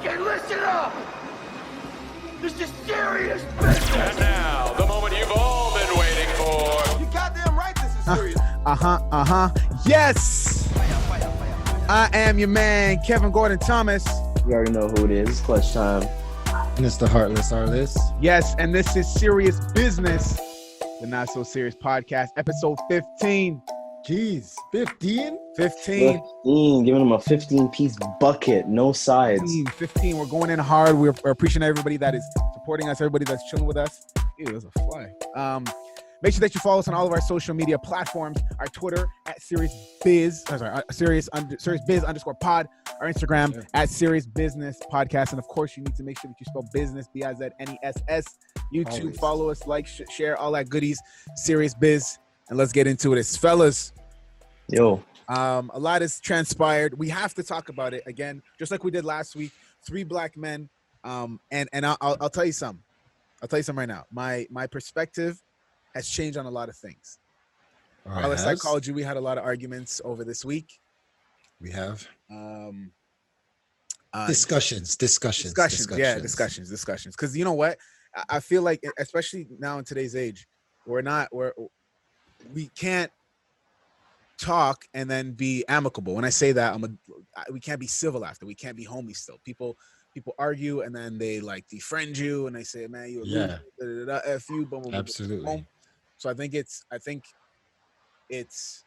Okay, listen up! This is serious business! And now, the moment you've all been waiting for. You goddamn right this is serious. Yes! I am your man, Kevin Gordon Thomas. You already know who it is. It's clutch time. Mr. Heartless Artless. Yes, and this is Serious Business, the Not So Serious Podcast, episode 15. Jeez, 15? 15. 15, giving him a 15-piece bucket, no sides. 15. We're going in hard. We're appreciating everybody that is supporting us, everybody that's chilling with us. Ew, there's a fly. Make sure that you follow us on all of our social media platforms. Our Twitter at Serious Biz _ pod. Our Instagram at Serious Business Podcast. And of course, you need to make sure that you spell business, BIZNESS. YouTube, Always. follow us, like, share, all that goodies. Serious Biz. And let's get into it. It's fellas. Yo. A lot has transpired. We have to talk about it again, just like we did last week. 3 black men. And I'll tell you something. I'll tell you something right now. My perspective has changed on a lot of things. Alice, I called you. We had a lot of arguments over this week. We have Discussions. Yeah, discussions. Because you know what? I feel like, especially now in today's age, we can't talk and then be amicable. When I say that, we can't be civil after. We can't be homies still. People argue and then they like defriend you and they say, "Man, you a loser, F you." Boom, boom, Absolutely. boom, boom. So I think it's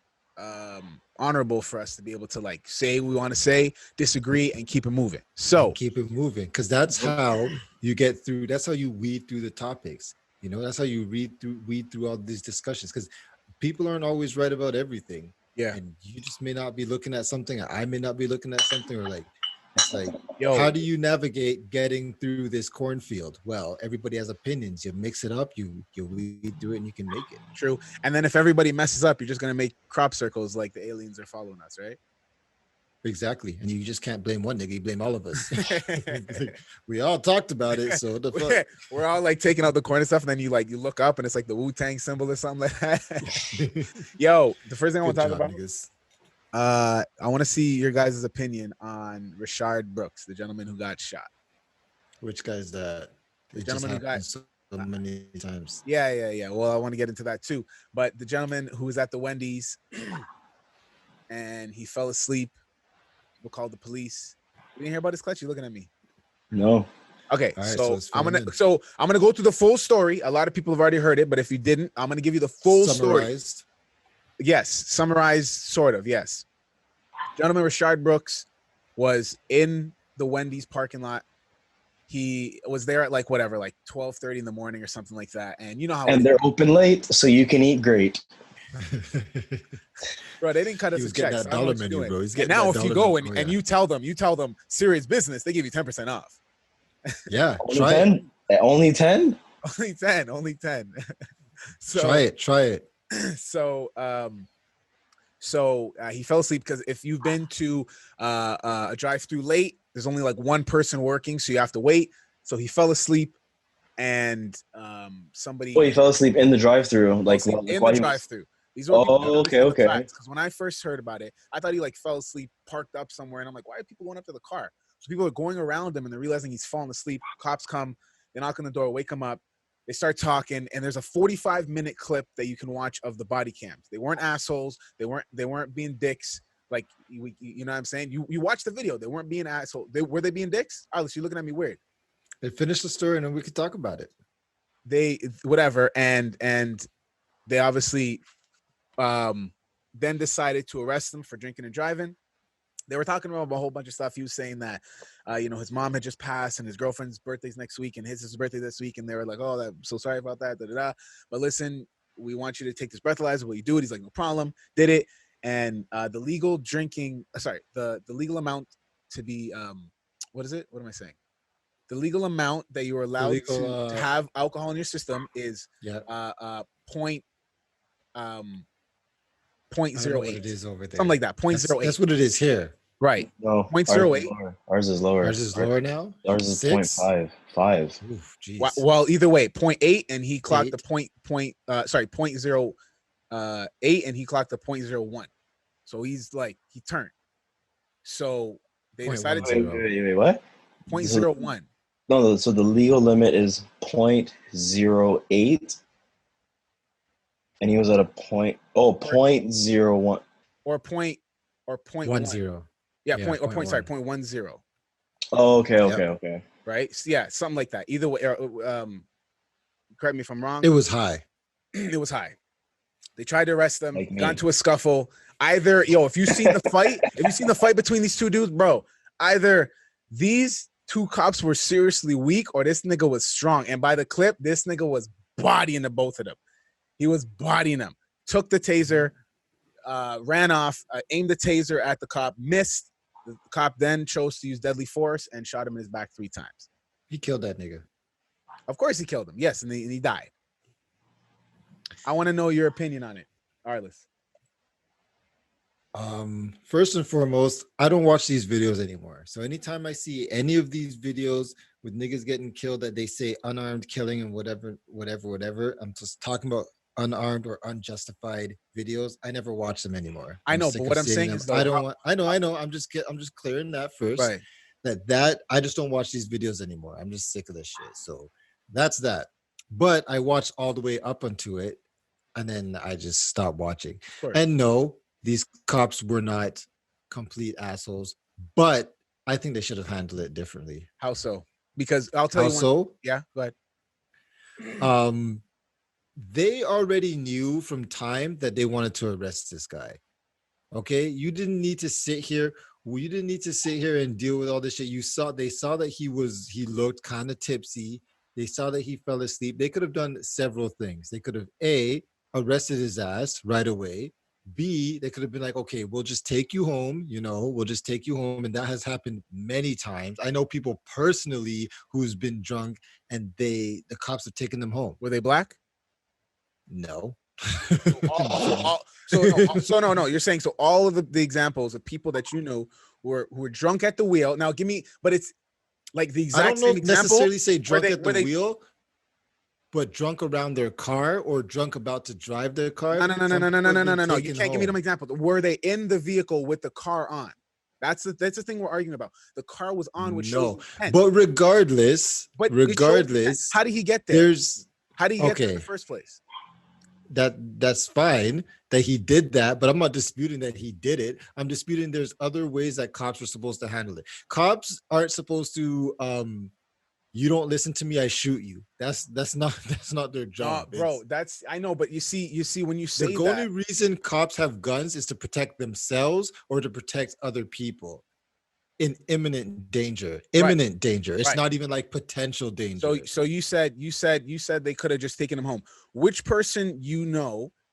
honorable for us to be able to like say what we want to say, disagree, and keep it moving. So keep it moving, because that's how you get through. That's how you weed through the topics. You know, that's how you weed through all these discussions, because people aren't always right about everything. Yeah, and you just may not be looking at something. I may not be looking at something, or like, it's like, yo, how do you navigate getting through this cornfield? Well, everybody has opinions. You mix it up, you weed through it, and you can make it. True. And then if everybody messes up, you're just gonna make crop circles like the aliens are following us, right? Exactly. And you just can't blame one nigga, you blame all of us. We all talked about it, so what the fuck? We're all like taking out the corner stuff, and then you look up and it's like the Wu-Tang symbol or something like that. Yo, the first thing I want to talk about, niggas. I want to see your guys' opinion on Rashard Brooks, the gentleman who got shot. Which guy's that? The gentleman who got so many times. Yeah. Well, I want to get into that too. But the gentleman who was at the Wendy's and he fell asleep. We'll call the police. You didn't hear about this, Clutch? You looking at me? No. Okay, All right, so I'm gonna in. go through the full story. A lot of people have already heard it, but if you didn't, I'm gonna give you the full story. Yes, summarized, sort of. Yes. Gentleman Rashard Brooks was in the Wendy's parking lot. He was there at like 12:30 in the morning or something like that. And you know how. And they're open late, so you can eat great. Bro, they didn't cut us a check. That dollar menu, bro. And now if you go and you tell them Serious Business, they give you 10% off. Yeah, Only 10? Only 10? Only 10. So try it. So he fell asleep because if you've been to a drive-through late, there's only like one person working, so you have to wait. So he fell asleep, and somebody. Oh, he fell asleep in the drive-through, in the drive-through. Okay. Because when I first heard about it, I thought he like fell asleep, parked up somewhere, and I'm like, why are people going up to the car? So people are going around him, and they're realizing he's falling asleep. Cops come, they knock on the door, wake him up. They start talking, and there's a 45-minute clip that you can watch of the body cams. They weren't assholes. They weren't being dicks. Like you know what I'm saying? You watch the video. They weren't being assholes. Were they being dicks? Alice, you're looking at me weird. They finished the story, and then we could talk about it. And they obviously then decided to arrest him for drinking and driving. They were talking about a whole bunch of stuff. He was saying that, his mom had just passed and his girlfriend's birthday's next week and his birthday this week. And they were like, oh, I'm so sorry about that. But listen, we want you to take this breathalyzer. Will you do it? He's like, no problem. Did it. And the legal amount to be, what is it? What am I saying? The legal amount that you are allowed to have alcohol in your system is 0.08. It is over there. Something like that. 0.08. That's what it is here. Right. No. 0.08. Ours is lower. Ours is lower now? Ours is 0.5. 5. Oof, geez. Well, either way, 0.8 and he clocked the 0.08 and he clocked the 0.01. So he's like, he turned. So they decided to. Wait, what? .01. No, so the legal limit is .08, and he was at a .01. Or point 1-0. Yeah, Yeah, point or point point. Sorry, one. .10. Oh, okay. Right? So, yeah, something like that. Either way, correct me if I'm wrong. It was high. It was high. They tried to arrest them, Like me. got into a scuffle. Either, if you've seen the fight, between these two dudes, bro, either these two cops were seriously weak or this nigga was strong. And by the clip, this nigga was bodying the both of them. He was bodying them. Took the taser, ran off, aimed the taser at the cop, missed. The cop then chose to use deadly force and shot him in his back 3 times. He killed that nigga. Of course he killed him. Yes, and he died. I want to know your opinion on it, Arliss. First and foremost, I don't watch these videos anymore. So anytime I see any of these videos with niggas getting killed that they say unarmed killing and whatever, I'm just talking about unarmed or unjustified videos. I never watch them anymore. I know, but what I'm saying is, though, I know. I'm just clearing that first. Right. That I just don't watch these videos anymore. I'm just sick of this shit. So that's that. But I watched all the way up onto it, and then I just stopped watching. And no, these cops were not complete assholes, but I think they should have handled it differently. How so? Because I'll tell you. So? Yeah, go ahead. They already knew from time that they wanted to arrest this guy. Okay, you didn't need to sit here. You didn't need to sit here and deal with all this shit. They saw that he looked kind of tipsy. They saw that he fell asleep. They could have done several things. They could have arrested his ass right away. B, they could have been like, okay, we'll just take you home. We'll just take you home. And that has happened many times. I know people personally who's been drunk and the cops have taken them home. Were they black? No. No. You're saying so all of the examples of people that you know who were drunk at the wheel. Now give me, but it's like the exact same example. I don't necessarily say drunk at the wheel, but drunk around their car or drunk about to drive their car. No. You can't give me them examples. Were they in the vehicle with the car on? That's the thing we're arguing about. The car was on, which shows intent. But regardless, how did he get there? How did he get there in the first place? That's fine that he did that, but I'm not disputing that he did it. I'm disputing there's other ways that cops are supposed to handle it. Cops aren't supposed to you don't listen to me, I shoot you. That's not their job. Bro, I know, but you see when you say the only reason cops have guns is to protect themselves or to protect other people in imminent danger. It's not even like potential danger. So you said they could have just taken him home. Which person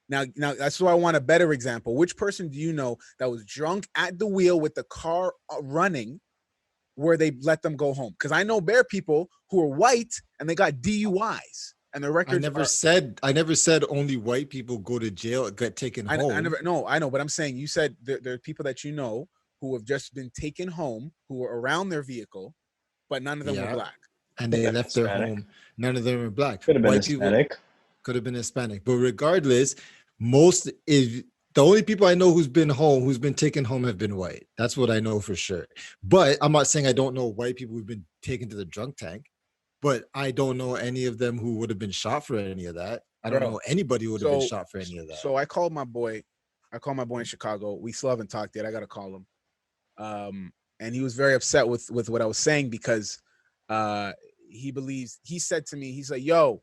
now that's why I want a better example. Which person do you know that was drunk at the wheel with the car running where they let them go home? Because I know bare people who are white and they got DUIs and the records. I never said only white people go to jail, get taken home. I know, but I'm saying you said there are people that you know who have just been taken home, who were around their vehicle, but none of them were black. And they left their home. None of them were black. Could have been Hispanic. Could have been Hispanic. But regardless, the only people I know who's been taken home have been white. That's what I know for sure. But I'm not saying I don't know white people who've been taken to the drunk tank, but I don't know any of them who would have been shot for any of that. I don't know anybody who would have been shot for any of that. So I called my boy in Chicago. We still haven't talked yet. I got to call him. And he was very upset with what I was saying because he said to me, he's like, yo,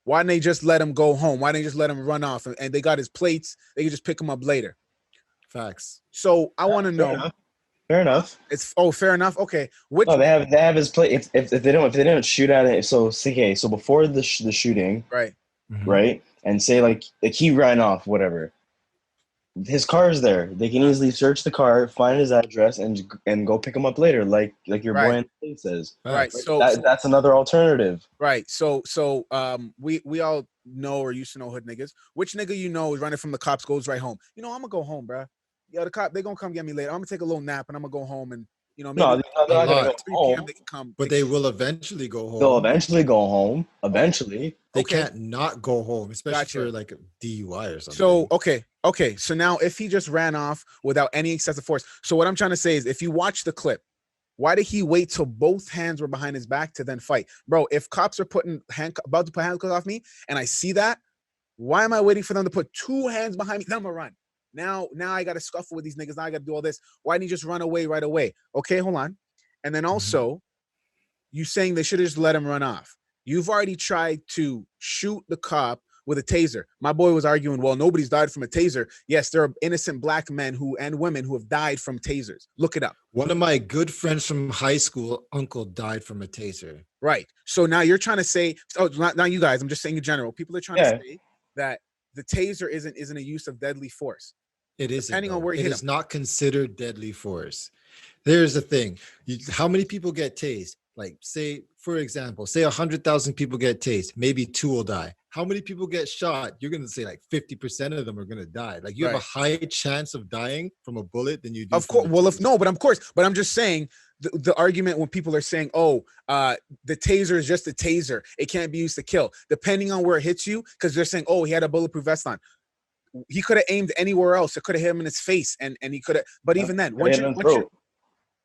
why didn't they just let him go home? Why didn't they just let him run off? And they got his plates. They could just pick him up later. Facts. So I want to know. Fair enough. Fair enough. Okay. They have his plate. If they don't shoot at it. So before the shooting, right, mm-hmm. right, and say like he ran off, whatever. His car is there. They can easily search the car, find his address, and go pick him up later, like your boy in the state says. Right. So that's another alternative. Right. So we all know or used to know hood niggas. Which nigga you know is running from the cops goes right home? I'm gonna go home, bro. Yeah, the cop they gonna come get me later. I'm gonna take a little nap and I'm gonna go home and maybe they're not gonna go home. They can come. But they will eventually go home. They'll eventually go home. Eventually. They can't not go home, especially for like a DUI or something. So okay. So now if he just ran off without any excessive force. So what I'm trying to say is if you watch the clip, Why did he wait till both hands were behind his back to then fight? Bro, if cops are about to put handcuffs off me and I see that, why am I waiting for them to put 2 hands behind me? Then I'm gonna run. Now I got to scuffle with these niggas. Now I got to do all this. Why didn't you just run away right away? Okay, hold on. And then also, you saying they should have just let him run off. You've already tried to shoot the cop with a taser. My boy was arguing, well, nobody's died from a taser. Yes, there are innocent black men and women who have died from tasers. Look it up. One of my good friends from high school, uncle, died from a taser. Right. So now you're trying to say, not you guys, I'm just saying in general, people are trying to say that the taser isn't a use of deadly force. It isn't. Depending on where you hit hit is him. not considered deadly force. There's the thing. How many people get tased? Like, say, for example, say 100,000 people get tased, maybe 2 will die. How many people get shot? You're going to say like 50% of them are going to die. Like, you have a high chance of dying from a bullet than you do. Of course. Well, but I'm just saying the argument when people are saying, oh, the taser is just a taser. It can't be used to kill. Depending on where it hits you, because they're saying, oh, he had a bulletproof vest on. He could have aimed anywhere else. It could have hit him in his face, and he could have. But even then,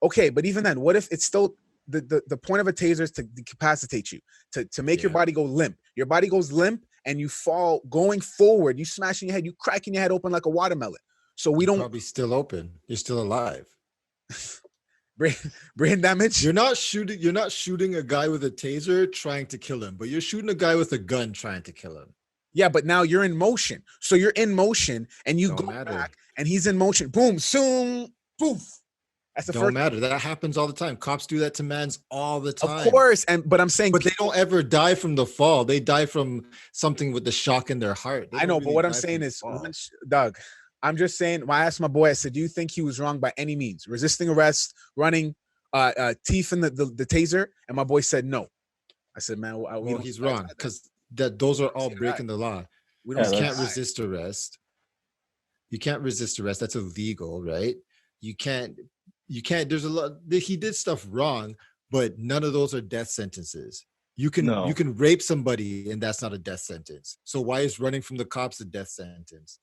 okay. But even then, what if it's still the point of a taser is to decapacitate you, to make your body go limp. Your body goes limp, and you fall going forward. You smashing your head. You cracking your head open like a watermelon. So we don't probably still open. You're still alive. brain damage. You're not shooting a guy with a taser trying to kill him, but you're shooting a guy with a gun trying to kill him. Yeah, but now you're in motion. So you're in motion, and you go back, and he's in motion. Boom, soon, poof. That's the Don't matter. That happens all the time. Cops do that to mans all the time. Of course, but I'm saying, but they don't ever die from the fall. They die from something with the shock in their heart. I know, but what I'm saying is, Doug, I'm just saying. When I asked my boy, I said, "Do you think he was wrong by any means? Resisting arrest, running, teeth in the taser?" And my boy said, "No." I said, "Man, well, he's wrong because those are all breaking the law. You can't resist arrest. You can't resist arrest. That's illegal, right? You can't. There's a lot. He did stuff wrong, but none of those are death sentences. You can rape somebody, and that's not a death sentence. So why is running from the cops a death sentence?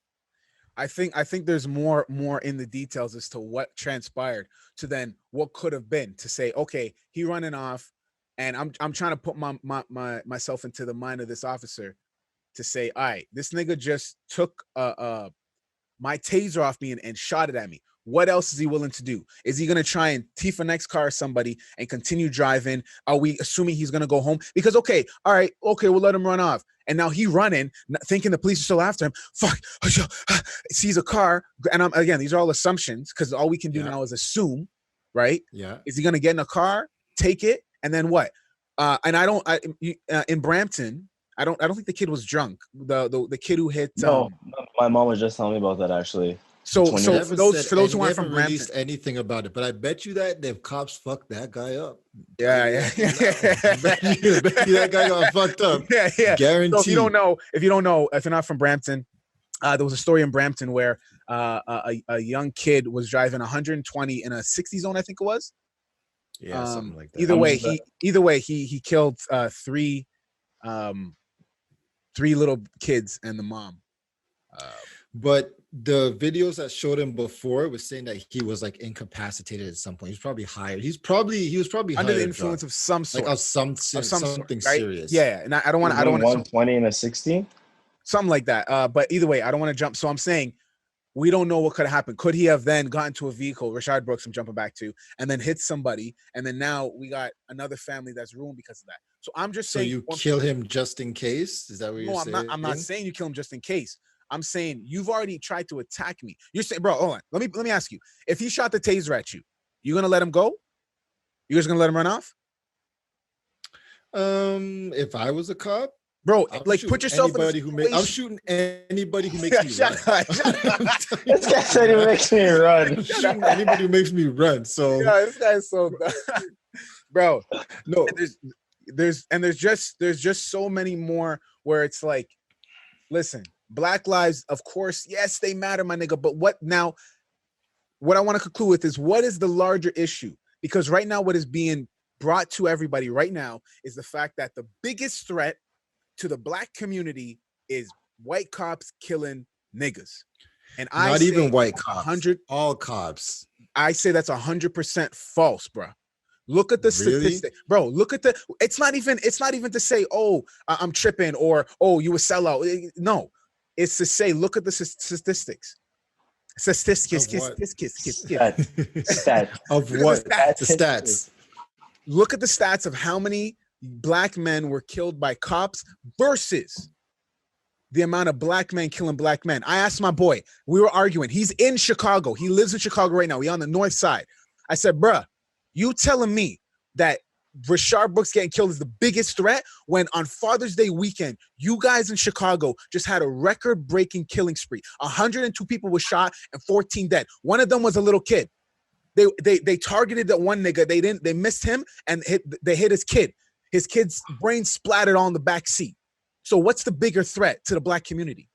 I think there's more in the details as to what transpired to then what could have been, to say, okay, he running off, and I'm trying to put myself into the mind of this officer to say, all right, this nigga just took my taser off me and shot it at me. What else is he willing to do? Is he going to try and teeth a next car or somebody and continue driving? Are we assuming he's going to go home? Because, okay, we'll let him run off. And now he running, thinking the police are still after him. Fuck, sees a car. And again, these are all assumptions because all we can do now is assume, right? Yeah. Is he going to get in a car, take it, and then what? In Brampton, I don't think the kid was drunk. The kid who hit. No, my mom was just telling me about that actually. So for those who aren't from Brampton, released anything about it, but I bet you that the cops fucked that guy up. Yeah. I bet you that guy got fucked up. Yeah. Guaranteed. So if you don't know, if you're not from Brampton, there was a story in Brampton where a young kid was driving 120 in a 60 zone, I think it was. Yeah, something like that. Either way, he killed three little kids and the mom. But the videos that showed him before was saying that he was like incapacitated at some point. He was probably high. He was probably under the influence of some sort, like something right? serious. Yeah, and I don't want 120 and a 60, something like that. But either way, I don't want to jump. So I'm saying we don't know what could have happened. Could he have then gotten to a vehicle, Rashad Brooks, I'm jumping back to, and then hit somebody, and then now we got another family that's ruined because of that. So I'm just saying, you kill him just in case. Is that what you're saying? I'm not saying you kill him just in case. I'm saying you've already tried to attack me. You're saying, bro, hold on. Let me ask you. If he shot the taser at you, you gonna let him go? You just gonna let him run off? If I was a cop, bro, like put yourself in I'm shooting anybody who makes me run. This guy said he makes me run. I'm shooting anybody who makes me run. So yeah, this guy's so bro. No, there's just so many more where it's like, listen, Black lives, of course, yes, they matter, my nigga. But what I want to conclude with is, what is the larger issue? Because right now, what is being brought to everybody right now is the fact that the biggest threat to the Black community is white cops killing niggas. And not even white cops, all cops. I say that's 100% false, bro. Look at the Really? statistic, bro. Look at the. It's not even to say, oh, I'm tripping, or oh, you a sellout. No, it's to say, look at the statistics. Statistics, Of what? Stat. Stat. Of Look at what? the stats. The stats. Look at the stats of how many black men were killed by cops versus the amount of black men killing black men. I asked my boy, we were arguing. He's in Chicago. He lives in Chicago right now. He's on the north side. I said, bruh, you telling me that Rashard Brooks getting killed is the biggest threat when on Father's Day weekend, you guys in Chicago just had a record-breaking killing spree. 102 people were shot and 14 dead. One of them was a little kid. They targeted that one nigga. They missed him and they hit his kid. His kid's brain splattered on the back seat. So what's the bigger threat to the black community?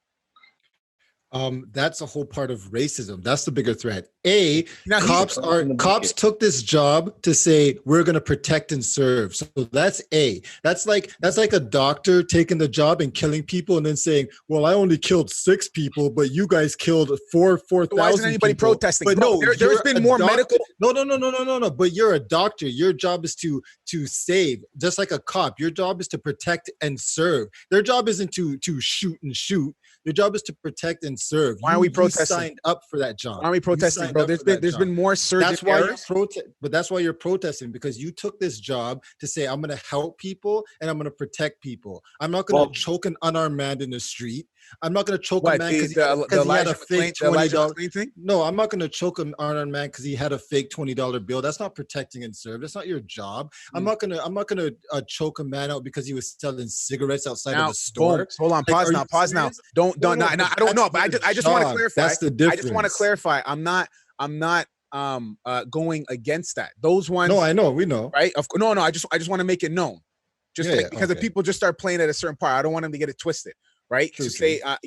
That's a whole part of racism. That's the bigger threat. Now, Cops took this job to say we're going to protect and serve. So that's A. That's like a doctor taking the job and killing people and then saying, "Well, I only killed 6 people, but you guys killed 4,000." Why isn't anybody people. protesting? But Bro, there's been more medical. No. But you're a doctor. Your job is to save, just like a cop. Your job is to protect and serve. Their job isn't to shoot and shoot. Their job is to protect and serve. Why are we protesting? You signed up for that job. Why are we protesting, bro? There's been more surgeons. That's why but that's why you're protesting, because you took this job to say, I'm going to help people and I'm going to protect people. I'm not going to choke an unarmed man in the street. I'm not going to choke a man because he had a fake $20. No, I'm not going to choke an unarmed man because he had a fake $20 bill. That's not protecting and serve. That's not your job. I'm not going to choke a man out because he was selling cigarettes outside of the store. Boom. Hold on, pause now. Don't. I don't know, but I just want to clarify. That's the difference. I just want to clarify. I'm not going against that. Those ones. No, I know. We know. Right? No. I just want to make it known. Because if people just start playing at a certain part, I don't want them to get it twisted. Right? True, to say, I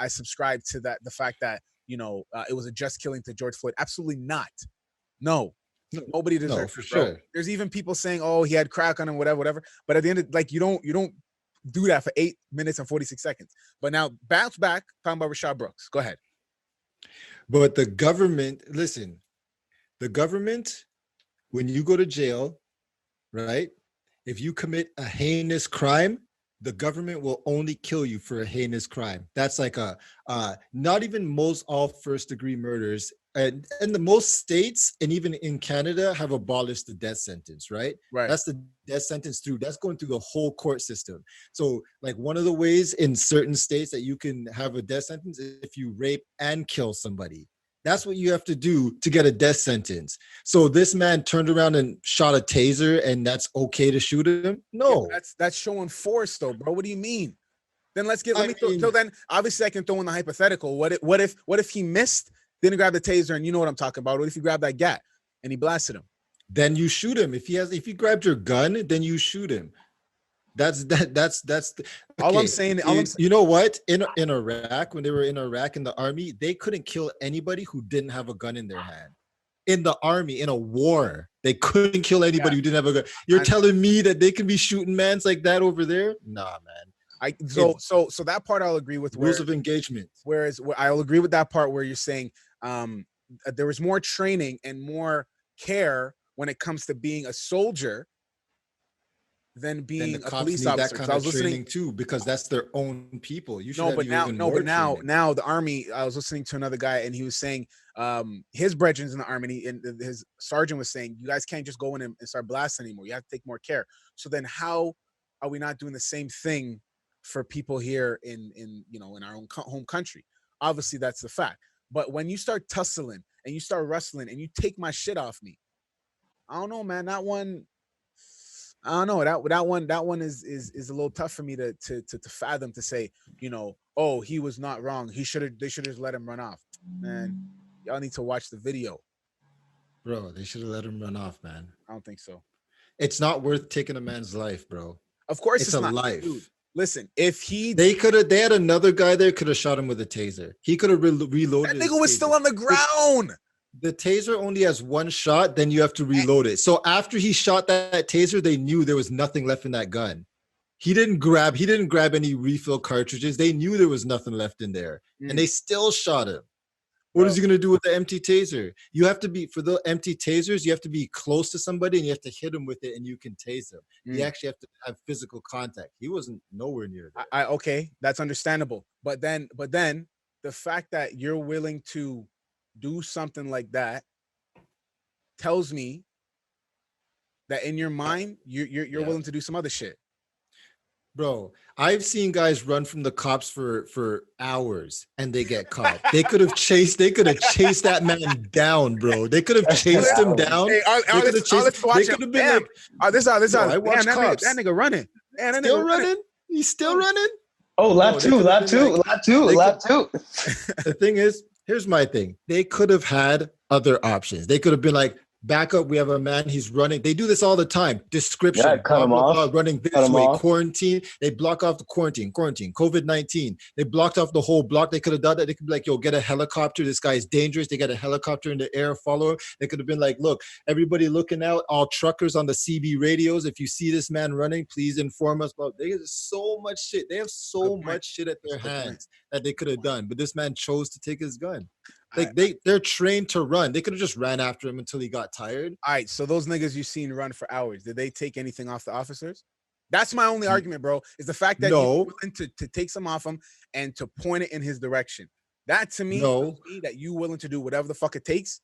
subscribe to that. The fact that it was a just killing to George Floyd. Absolutely not. No. Nobody deserves for it, sure. bro. There's even people saying, "Oh, he had crack on him, whatever." But at the end, you don't do that for 8 minutes and 46 seconds. But now bounce back, talking about Rashard Brooks. Go ahead. But the government, listen, when you go to jail, right? If you commit a heinous crime, the government will only kill you for a heinous crime. That's like not even most all first-degree murders. And the most states, and even in Canada, have abolished the death sentence, right? Right. That's the death sentence that's going through the whole court system. So like one of the ways in certain states that you can have a death sentence is if you rape and kill somebody. That's what you have to do to get a death sentence. So this man turned around and shot a taser, and that's okay to shoot him? No. Yeah, that's showing force, though, bro. What do you mean? Then then obviously I can throw in the hypothetical. What if he missed, didn't grab the taser, and you know what I'm talking about? What if he grabbed that gat and he blasted him? Then you shoot him. If he grabbed your gun, then you shoot him. That's all I'm saying. You know what? In Iraq, when they were in Iraq in the army, they couldn't kill anybody who didn't have a gun in their hand. In the army, in a war, they couldn't kill anybody who didn't have a gun. You're telling me that they can be shooting mans like that over there? Nah, man. So that part I'll agree with. Rules of engagement. Whereas I'll agree with that part where you're saying there was more training and more care when it comes to being a soldier than being a police officer. That kind of training too, because that's their own people. You should now the army. I was listening to another guy, and he was saying his brethren's in the army, and his sergeant was saying, you guys can't just go in and start blasting anymore. You have to take more care. So then, how are we not doing the same thing for people here in our own home country? Obviously, that's the fact. But when you start tussling and you start wrestling and you take my shit off me, I don't know, man. That one. I don't know. That one is a little tough for me to fathom, to say, oh, he was not wrong. They should have just let him run off. Man, y'all need to watch the video. Bro, they should have let him run off, man. I don't think so. It's not worth taking a man's life, bro. Of course it's a not. life. Dude, listen, if they had another guy there, could have shot him with a taser. He could have reloaded. That nigga was still on the ground. The taser only has one shot, then you have to reload it. So after he shot that taser, they knew there was nothing left in that gun. He didn't grab any refill cartridges. They knew there was nothing left in there, and they still shot him. What is he gonna do with the empty taser? You have to be for the empty tasers. You have to be close to somebody and you have to hit him with it, and you can tase him. You actually have to have physical contact. He wasn't nowhere near that. Okay, that's understandable. But then the fact that you're willing to do something like that tells me that in your mind you're willing to do some other shit. Bro, I've seen guys run from the cops for hours and they get caught. They could have chased that man down, bro. They could have chased him down. Hey, let's watch him. Damn. Like, this I damn, watch cops. that nigga running. Man, that Still nigga running? He's still running? Oh, lap two. The thing is, here's my thing. They could have had other options. They could have been like, back up, we have a man, he's running. They do this all the time. Description, cut him off. Running this way, quarantine. They block off the quarantine, COVID-19. They blocked off the whole block. They could have done that. They could be like, yo, get a helicopter. This guy is dangerous. They got a helicopter in the air, follow him. They could have been like, look, everybody looking out, all truckers on the CB radios. If you see this man running, please inform us. But they have so much shit. They have so much shit at their hands that they could have done. But this man chose to take his gun. Like they're trained to run. They could have just ran after him until he got tired. All right, so those niggas you seen run for hours, did they take anything off the officers? That's my only argument, bro, is the fact that you're willing to take some off him and to point it in his direction. That to me tells me that you willing to do whatever the fuck it takes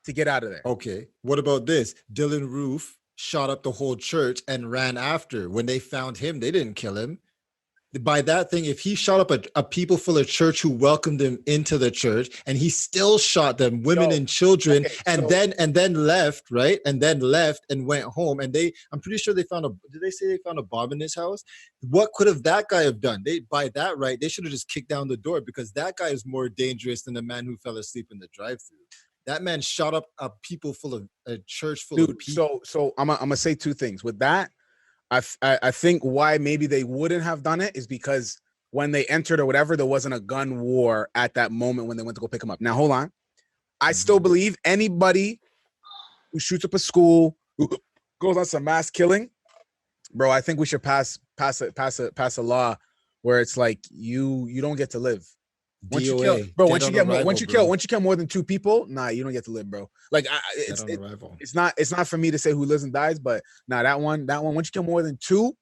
to get out of there. Okay, what about this? Dylan Roof shot up the whole church and ran after. When they found him, they didn't kill him. By that thing, if he shot up a people full of church who welcomed him into the church, and he still shot them, women and children, and then left, right? And then left and went home. And I'm pretty sure they found did they say they found a bomb in his house? What could have that guy have done? By that right, they should have just kicked down the door, because that guy is more dangerous than the man who fell asleep in the drive-thru. That man shot up a people full of a church full of people. So I'm gonna say two things with that. I think why maybe they wouldn't have done it is because when they entered or whatever, there wasn't a gun war at that moment when they went to go pick him up. Now, hold on. I still believe anybody who shoots up a school, who goes on some mass killing, bro, I think we should pass a law where it's like you don't get to live. Once you kill, bro, once you kill more than two people, nah, you don't get to live, bro. Like it's not for me to say who lives and dies, but nah, that one, once you kill more than two,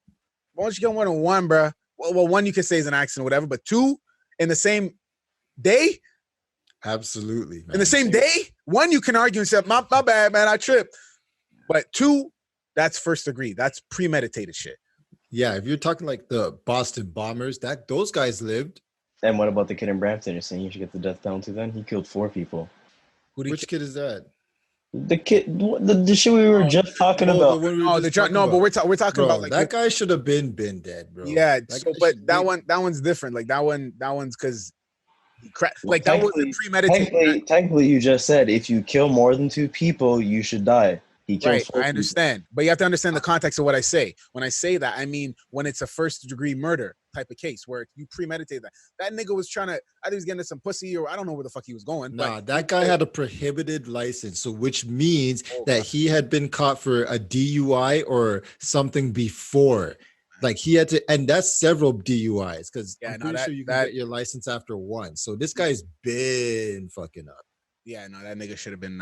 once you kill more than one, bro. Well, one you can say is an accident, or whatever, but two in the same day, absolutely, man. In the same day, one you can argue and say, my bad, man, I tripped, but two, that's first degree, that's premeditated shit. Yeah, if you're talking like the Boston bombers, those guys lived. And what about the kid in Brampton? You're saying you should get the death penalty then? He killed 4 people. Which kid is that? The kid, the shit we were just talking about. But we're talking about like that guy should have been dead, bro. Yeah, but that one's different. Like that one's because like that was premeditated. Technically, you just said if you kill more than 2 people, you should die. He killed 4 people. I understand, but you have to understand the context of what I say. When I say that, I mean when it's a first degree murder type of case where you premeditate that. That nigga was I think he was getting some pussy, or I don't know where the fuck he was going. Nah, that guy had a prohibited license, so which means that he had been caught for a DUI or something before. Like he had to, and that's several DUIs, because I'm pretty sure you can get your license after one. So this guy's been fucking up. Yeah, no, that nigga should have been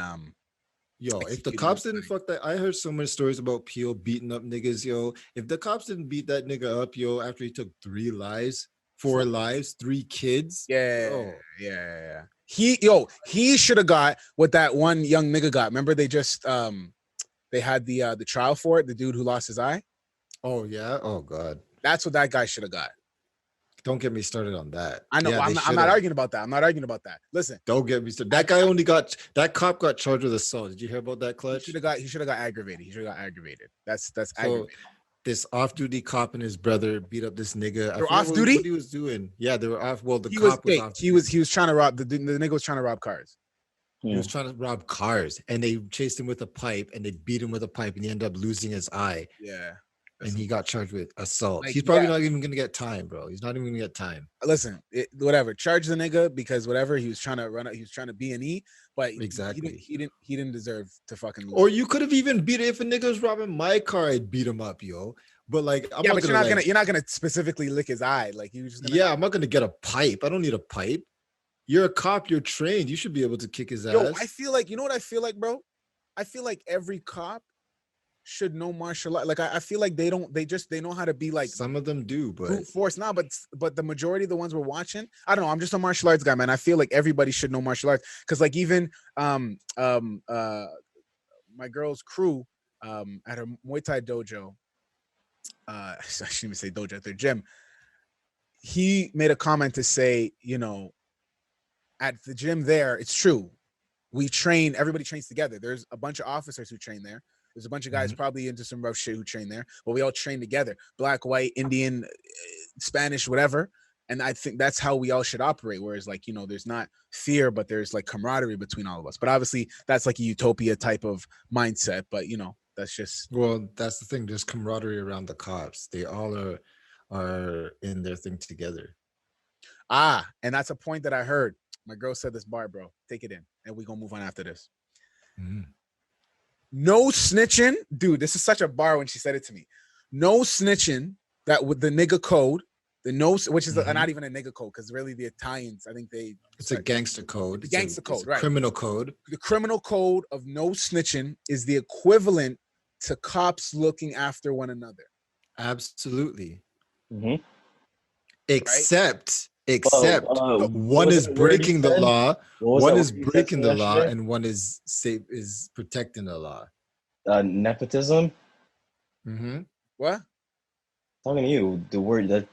Yo, if the cops didn't fuck that, I heard so many stories about Peel beating up niggas, yo. If the cops didn't beat that nigga up, yo, after he took 4 lives, 3 kids. Yeah. He should have got what that one young nigga got. Remember they just they had the trial for it, the dude who lost his eye? Oh yeah. Oh God. That's what that guy should have got. Don't get me started on that. I know. Yeah, I'm not arguing about that. Listen. Don't get me started. That cop got charged with assault. Did you hear about that, Clutch? He should have got aggravated. That's aggravated. This off-duty cop and his brother beat up this nigga. They're off-duty? What he was doing? Yeah, they were off. Well, the cop was off. He was trying to rob the nigga was trying to rob cars. He was trying to rob cars, and they chased him with a pipe, and they beat him with a pipe, and he ended up losing his eye. Yeah. And he got charged with assault. He's probably not even gonna get time, bro. He's not even gonna get time. Listen, whatever. Charge the nigga because whatever he was trying to run. He was trying to B&E, but exactly he didn't deserve to fucking lose. Or you could have even beat it if a nigga was robbing my car. I'd beat him up, yo. But like, you're not gonna specifically lick his eye. Like you just I'm not gonna get a pipe. I don't need a pipe. You're a cop. You're trained. You should be able to kick his ass. Yo, I feel like, you know what I feel like, bro? I feel like every cop should know martial art. Like I feel like they know how to be like some of them do, but brute force now. But the majority of the ones we're watching, I don't know. I'm just a martial arts guy, man. I feel like everybody should know martial arts because like even my girl's crew at her Muay Thai dojo. I shouldn't even say dojo, at their gym. He made a comment to say, you know, at the gym there, it's true. Everybody trains together. There's a bunch of officers who train there. There's a bunch of guys probably into some rough shit who train there, but we all train together. Black, white, Indian, Spanish, whatever. And I think that's how we all should operate. Whereas like, you know, there's not fear, but there's like camaraderie between all of us. But obviously that's like a utopia type of mindset. But you know, that's just. Well, that's the thing. There's camaraderie around the cops. They all are in their thing together. And that's a point that I heard. My girl said this bar, bro. Take it in. And we're going to move on after this. Mm-hmm. No snitching. Dude, this is such a bar when she said it to me. No snitching, that with the nigga code, which is not even a nigga code, because really the Italians, I think it's a gangster code. The gangster code, right? Criminal code. The criminal code of no snitching is the equivalent to cops looking after one another. Absolutely. Mm-hmm. Except one is breaking the law, one is breaking the law, and one is protecting the law. Nepotism. Mm-hmm. What? Talking to you, the word that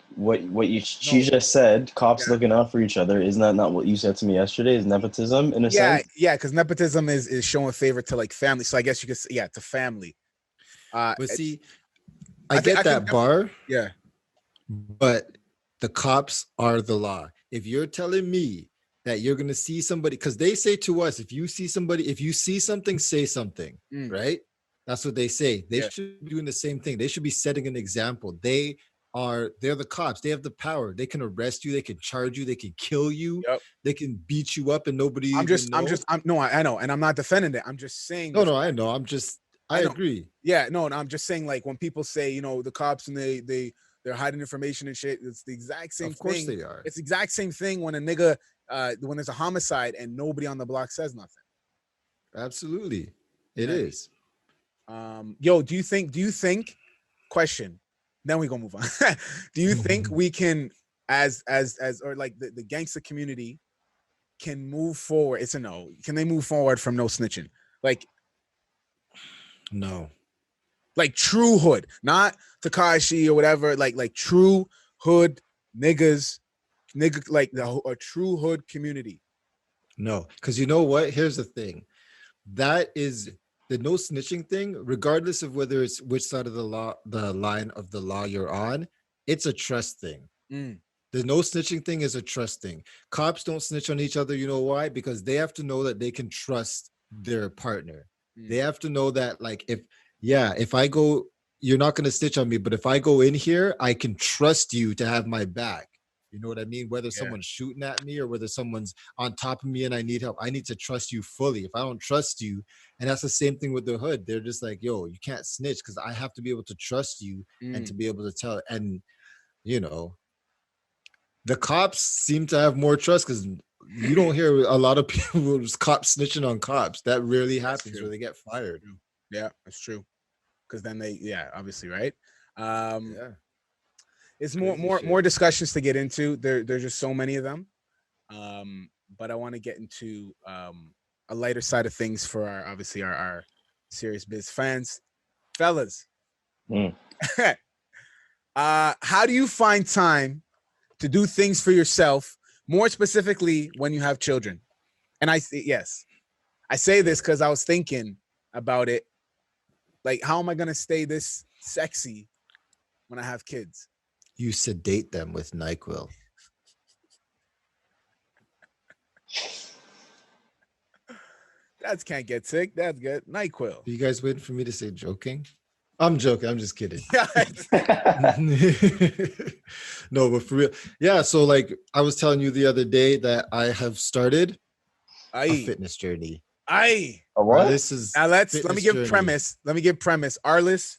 she just said, cops looking out for each other, isn't that not what you said to me yesterday? Is nepotism in a sense? Yeah, because nepotism is showing favor to like family. So I guess you could say, to family. But see, I get that bar. Yeah. But the cops are the law. If you're telling me that you're gonna see somebody, because they say to us, if you see something, say something, right? That's what they say. They should be doing the same thing. They should be setting an example. They're the cops. They have the power. They can arrest you. They can charge you. They can kill you. Yep. They can beat you up, and nobody. I know, and I'm not defending it. I'm just saying. No, I know. I agree. Yeah, no, and I'm just saying, like when people say, you know, the cops and they're hiding information and shit. It's the exact same thing. Of course they are. It's the exact same thing when a nigga, when there's a homicide and nobody on the block says nothing. Absolutely, it is. Yo, do you think? Question. Then we gonna move on. Do you think we can, as or like the gangster community, can move forward? It's a no. Can they move forward from no snitching? Like, no. Like true hood, not Takashi or whatever. Like true hood niggas, like a true hood community. No, because you know what? Here's the thing. That is the no snitching thing, regardless of whether it's which side of the line of the law you're on, it's a trust thing. The no snitching thing is a trust thing. Cops don't snitch on each other. You know why? Because they have to know that they can trust their partner. They have to know that, like, if I go, you're not going to snitch on me, but if I go in here, I can trust you to have my back. You know what I mean? Whether someone's shooting at me or whether someone's on top of me and I need help, I need to trust you fully. If I don't trust you, and that's the same thing with the hood. They're just like, yo, you can't snitch because I have to be able to trust you and to be able to tell. And, you know, the cops seem to have more trust because you don't hear a lot of people just cops snitching on cops. That rarely happens where they get fired. Yeah, that's true. Because then obviously, right? It's more discussions to get into. There's just so many of them. But I want to get into a lighter side of things for our serious biz fans. Fellas. How do you find time to do things for yourself, more specifically when you have children? And I say this because I was thinking about it. Like, how am I gonna stay this sexy when I have kids? You sedate them with NyQuil. Dads can't get sick. That's good. NyQuil. Are you guys waiting for me to say joking? I'm joking. I'm just kidding. No, but for real. Yeah, so like I was telling you the other day that I have started a fitness journey. What? This is now let me give premise. Arliss,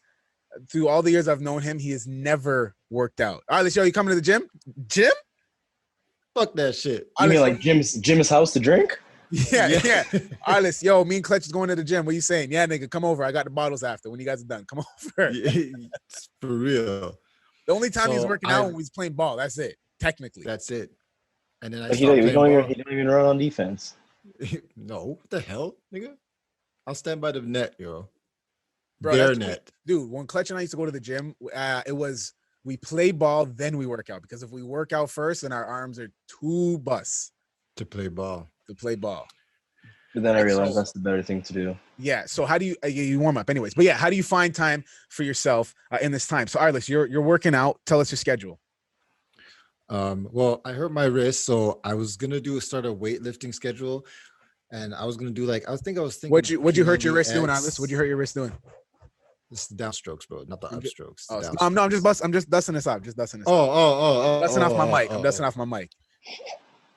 through all the years I've known him, he has never worked out. Arliss, yo, you coming to the gym? Fuck that shit. You mean Honestly, like Jim's house to drink? yeah. Arliss, yo, me and Clutch is going to the gym. What you saying? Yeah, nigga, come over. I got the bottles after when you guys are done. Come over. For real. The only time he's So working out when he's playing ball. That's it. Technically. That's it. And then I Like he stopped don't playing even ball. he don't even run on defense. No, what the hell, nigga? I'll stand by the net, yo. Bro, Their that's net. dude. When Clutch and I used to go to the gym, it was we play ball, then we work out. Because if we work out first, then our arms are too bus To play ball. to play ball. But then I Right, realized so- that's the better thing to do. Yeah. So how do you warm up anyways? But yeah, how do you find time for yourself in this time? So Arliss, you're working out. Tell us your schedule. Well, I hurt my wrist, so I was gonna start a weightlifting schedule, and I was gonna do like I was thinking. What'd you hurt your wrist doing, P90X. Arliss? What'd you hurt your wrist doing? It's the downstrokes, bro, not the upstrokes. Oh, the no, I'm downstrokes. just dusting this off. Just dusting this off. Dusting off my mic. I'm dusting off my mic.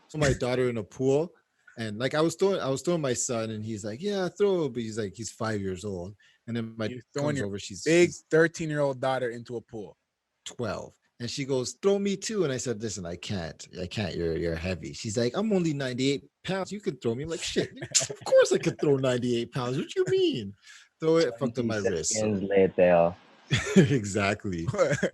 So my daughter in a pool, and like I was throwing my son, and he's like, yeah, throw, but he's like, he's 5 years old, and then my You're throwing comes your over, she's Big 13-year-old daughter into a pool. 12. And she goes, throw me too. And I said, listen, I can't. You're heavy. She's like, I'm only 98 pounds. You can throw me. I'm like, shit. Of course I could throw 98 pounds. What you mean? Throw it, fucked up my wrist. So- Later. exactly.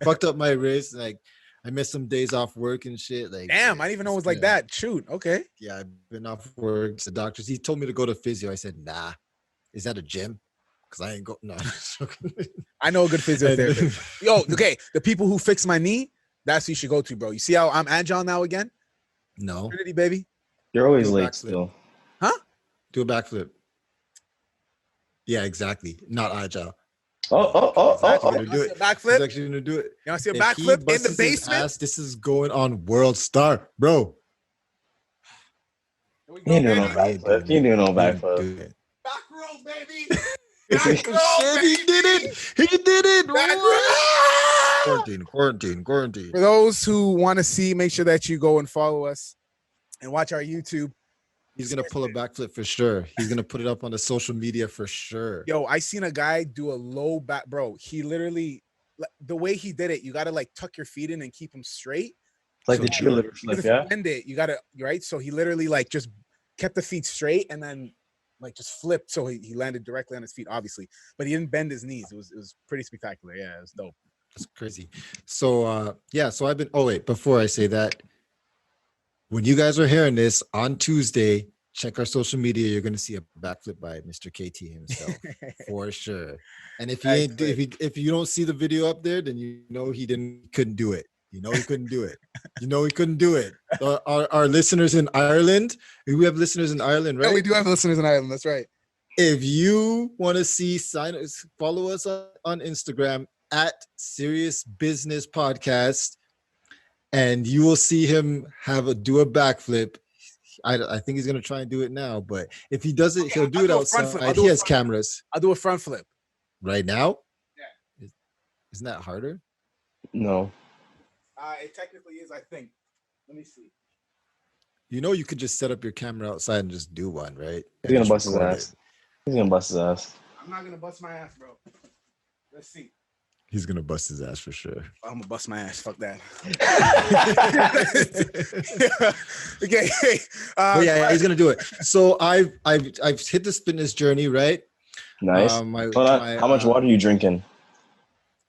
Fucked up my wrist. Like I missed some days off work and shit. Like, Damn, I didn't even know it was like that. Shoot. Okay. Yeah, I've been off work. The doctors, he told me to go to physio. I said, nah. Is that a gym? Because I ain't go. No. I know a good physiotherapist. Yo, okay. The people who fix my knee, that's who you should go to, bro. You see how I'm agile now again? No. Trinity, baby. You're always Do a late backflip. still. Do a backflip. Yeah, exactly. Not agile. Exactly. Gonna You do wanna see it. a backflip? He's actually gonna do it. You want to see a If he backflip in busts the his basement? ass, this is going on World Star, bro. Here we He ain't go, doing no baby. backflip. He ain't doing no He didn't backflip. do it. Back row, baby. Shit, he did it. He did it. Back What? row. Quarantine. For those who want to see, make sure that you go and follow us and watch our YouTube. He's gonna pull a backflip for sure. He's gonna put it up on the social media for sure. Yo, I seen a guy do a low back, bro. He literally, the way he did it, you gotta like tuck your feet in and keep them straight. Like So the cheerleader Because flip, if yeah? you bend it, you gotta right. So he literally like just kept the feet straight and then like just flipped. So he landed directly on his feet, obviously, but he didn't bend his knees. It was pretty spectacular. Yeah, it was dope. It's crazy. So yeah, so I've been before I say that, when you guys are hearing this on Tuesday, check our social media. You're gonna see a backflip by Mr. KT himself for sure. And if he That's ain't if you don't see the video up there, then you know he couldn't do it. You know he couldn't do it. You know he couldn't do it. Our listeners in Ireland, we have listeners in Ireland, right? Yeah, we do have listeners in Ireland. That's right. If you want to see, follow us on Instagram at Serious Business Podcast, and you will see him do a backflip. I think he's gonna try and do it now, but if he does it, Okay, he'll do I'll it do a front flip. outside. I'll do He a has front- cameras I'll do a front flip. right now. Yeah. Isn't that harder? No. It technically is, I think. Let me see. You know, you could just set up your camera outside and just do one, right? He's gonna And just bust his record ass. it. He's gonna bust his ass. I'm not gonna bust my ass, bro. Let's see. He's gonna bust his ass for sure. I'm gonna bust my ass. Fuck that. Okay. But yeah, he's gonna do it. So I've hit this fitness journey, right? Nice. My, Hold on. my, How much water are you drinking?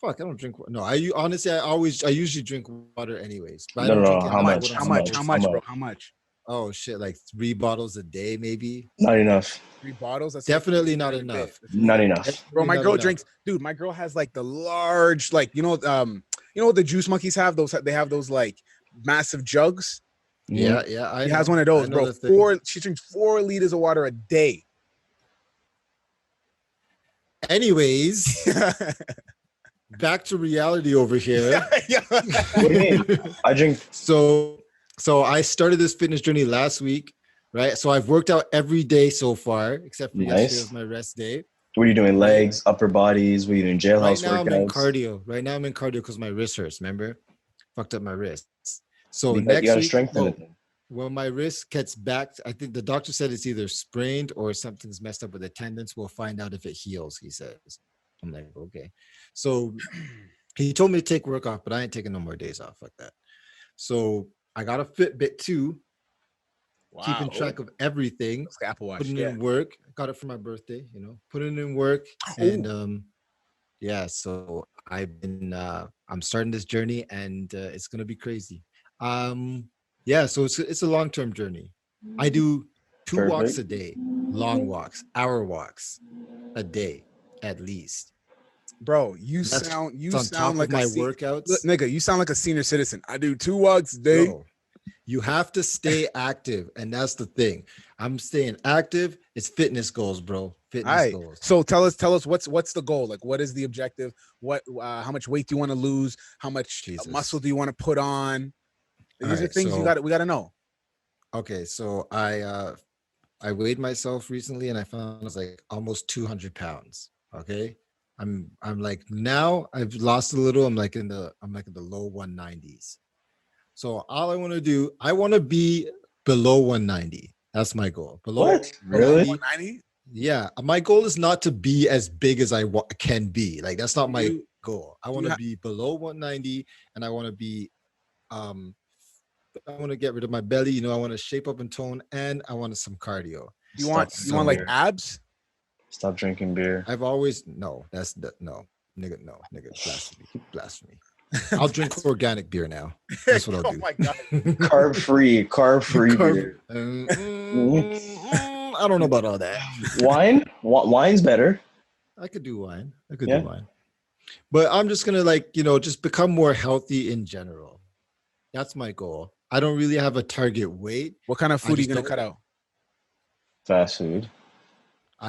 Fuck, I don't drink. No, honestly, I usually drink water anyways. But I No, don't no, drink no, it how like much? what I'm How How much? much? How How much, bro? much? How much? Oh shit, like 3 bottles a day, maybe. Not enough. 3 bottles? That's Definitely not pretty big. enough. Not enough. Bro, my Not girl enough. drinks. Dude, my girl has like the large, like you know what the juice monkeys have? They have those like massive jugs. Yeah, She has know. one of I those, know bro. the thing. She drinks 4 liters of water a day. Anyways, back to reality over here. What do you mean? I drink. So I started this fitness journey last week, right? So I've worked out every day so far, except for Nice. yesterday was my rest day. What are you doing? Legs, upper bodies? What are you doing? Right Jailhouse now I'm in workouts? cardio. Right now I'm in cardio because my wrist hurts. Remember, fucked up my wrists. So You next gotta week, strengthen it. when my wrist gets back, I think the doctor said it's either sprained or something's messed up with the tendons. We'll find out if it heals, he says. I'm like, okay. So he told me to take work off, but I ain't taking no more days off like that. So I got a Fitbit too, Wow. keeping track of everything. Looks like Apple Watch. Putting Yeah. in work. Got it for my birthday, putting in work. Ooh. And yeah, so I'm starting this journey, and it's gonna be crazy. Yeah, so it's a long-term journey. I do 2 walks a Perfect. day, long walks, hour walks a day at least. Bro, you That's on sound top of like my a workouts. nigga. You sound like a senior citizen. I do 2 walks a day. Bro, you have to stay active, and that's the thing. I'm staying active. It's fitness goals, bro. All Fitness right. goals. So tell us what's the goal? Like, what is the objective? What how much weight do you want to lose? How much muscle Jesus. do you want to put on? These All are right, things so we got to know. okay, so I weighed myself recently, and I found I was like almost 200 pounds. Okay. I'm like, now I've lost a little. I'm like in the low 190s. So all I want to do, I want to be below 190. That's my goal. Below What? Below Really? 190? Yeah, my goal is not to be as big as I can be. Like, that's not my You- goal. I do want you to ha- be below 190, and I want to be um I want to get rid of my belly, I want to shape up and tone, and I want some cardio. Stop you want drinking like beer. abs? Stop drinking beer. I've always no, no, nigga, blasphemy. I'll drink organic beer now. That's what I'll Oh do. my god. Carb free Carb- beer. I don't know about all that. Wine? Wine's better. I could do wine. I could Yeah. do wine. But I'm just gonna just become more healthy in general. That's my goal. I don't really have a target weight. What kind of I food are you just gonna don't- cut out? Fast food.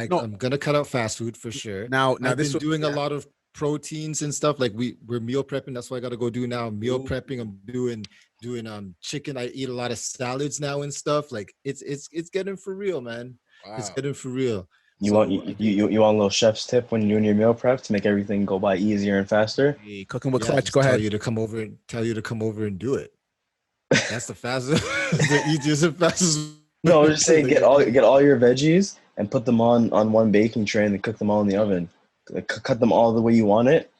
No. I'm gonna cut out fast food for sure. Now I've this been doing a lot of proteins and stuff. Like we're meal prepping. That's what I gotta go do now. Meal Ooh. prepping. I'm doing chicken. I eat a lot of salads now and stuff. Like it's getting for real, man. It's Wow. getting for real. You So want I do- you want a little chef's tip when you're doing your meal prep to make everything go by easier and faster? Hey, cooking with yeah, clutch. just Go tell ahead. you to come over and do it. That's the fastest, the easiest and fastest. No, I'm just saying Like, get all your veggies and put them on one baking tray and then cook them all in the oven. Like, cut them all the way you want it.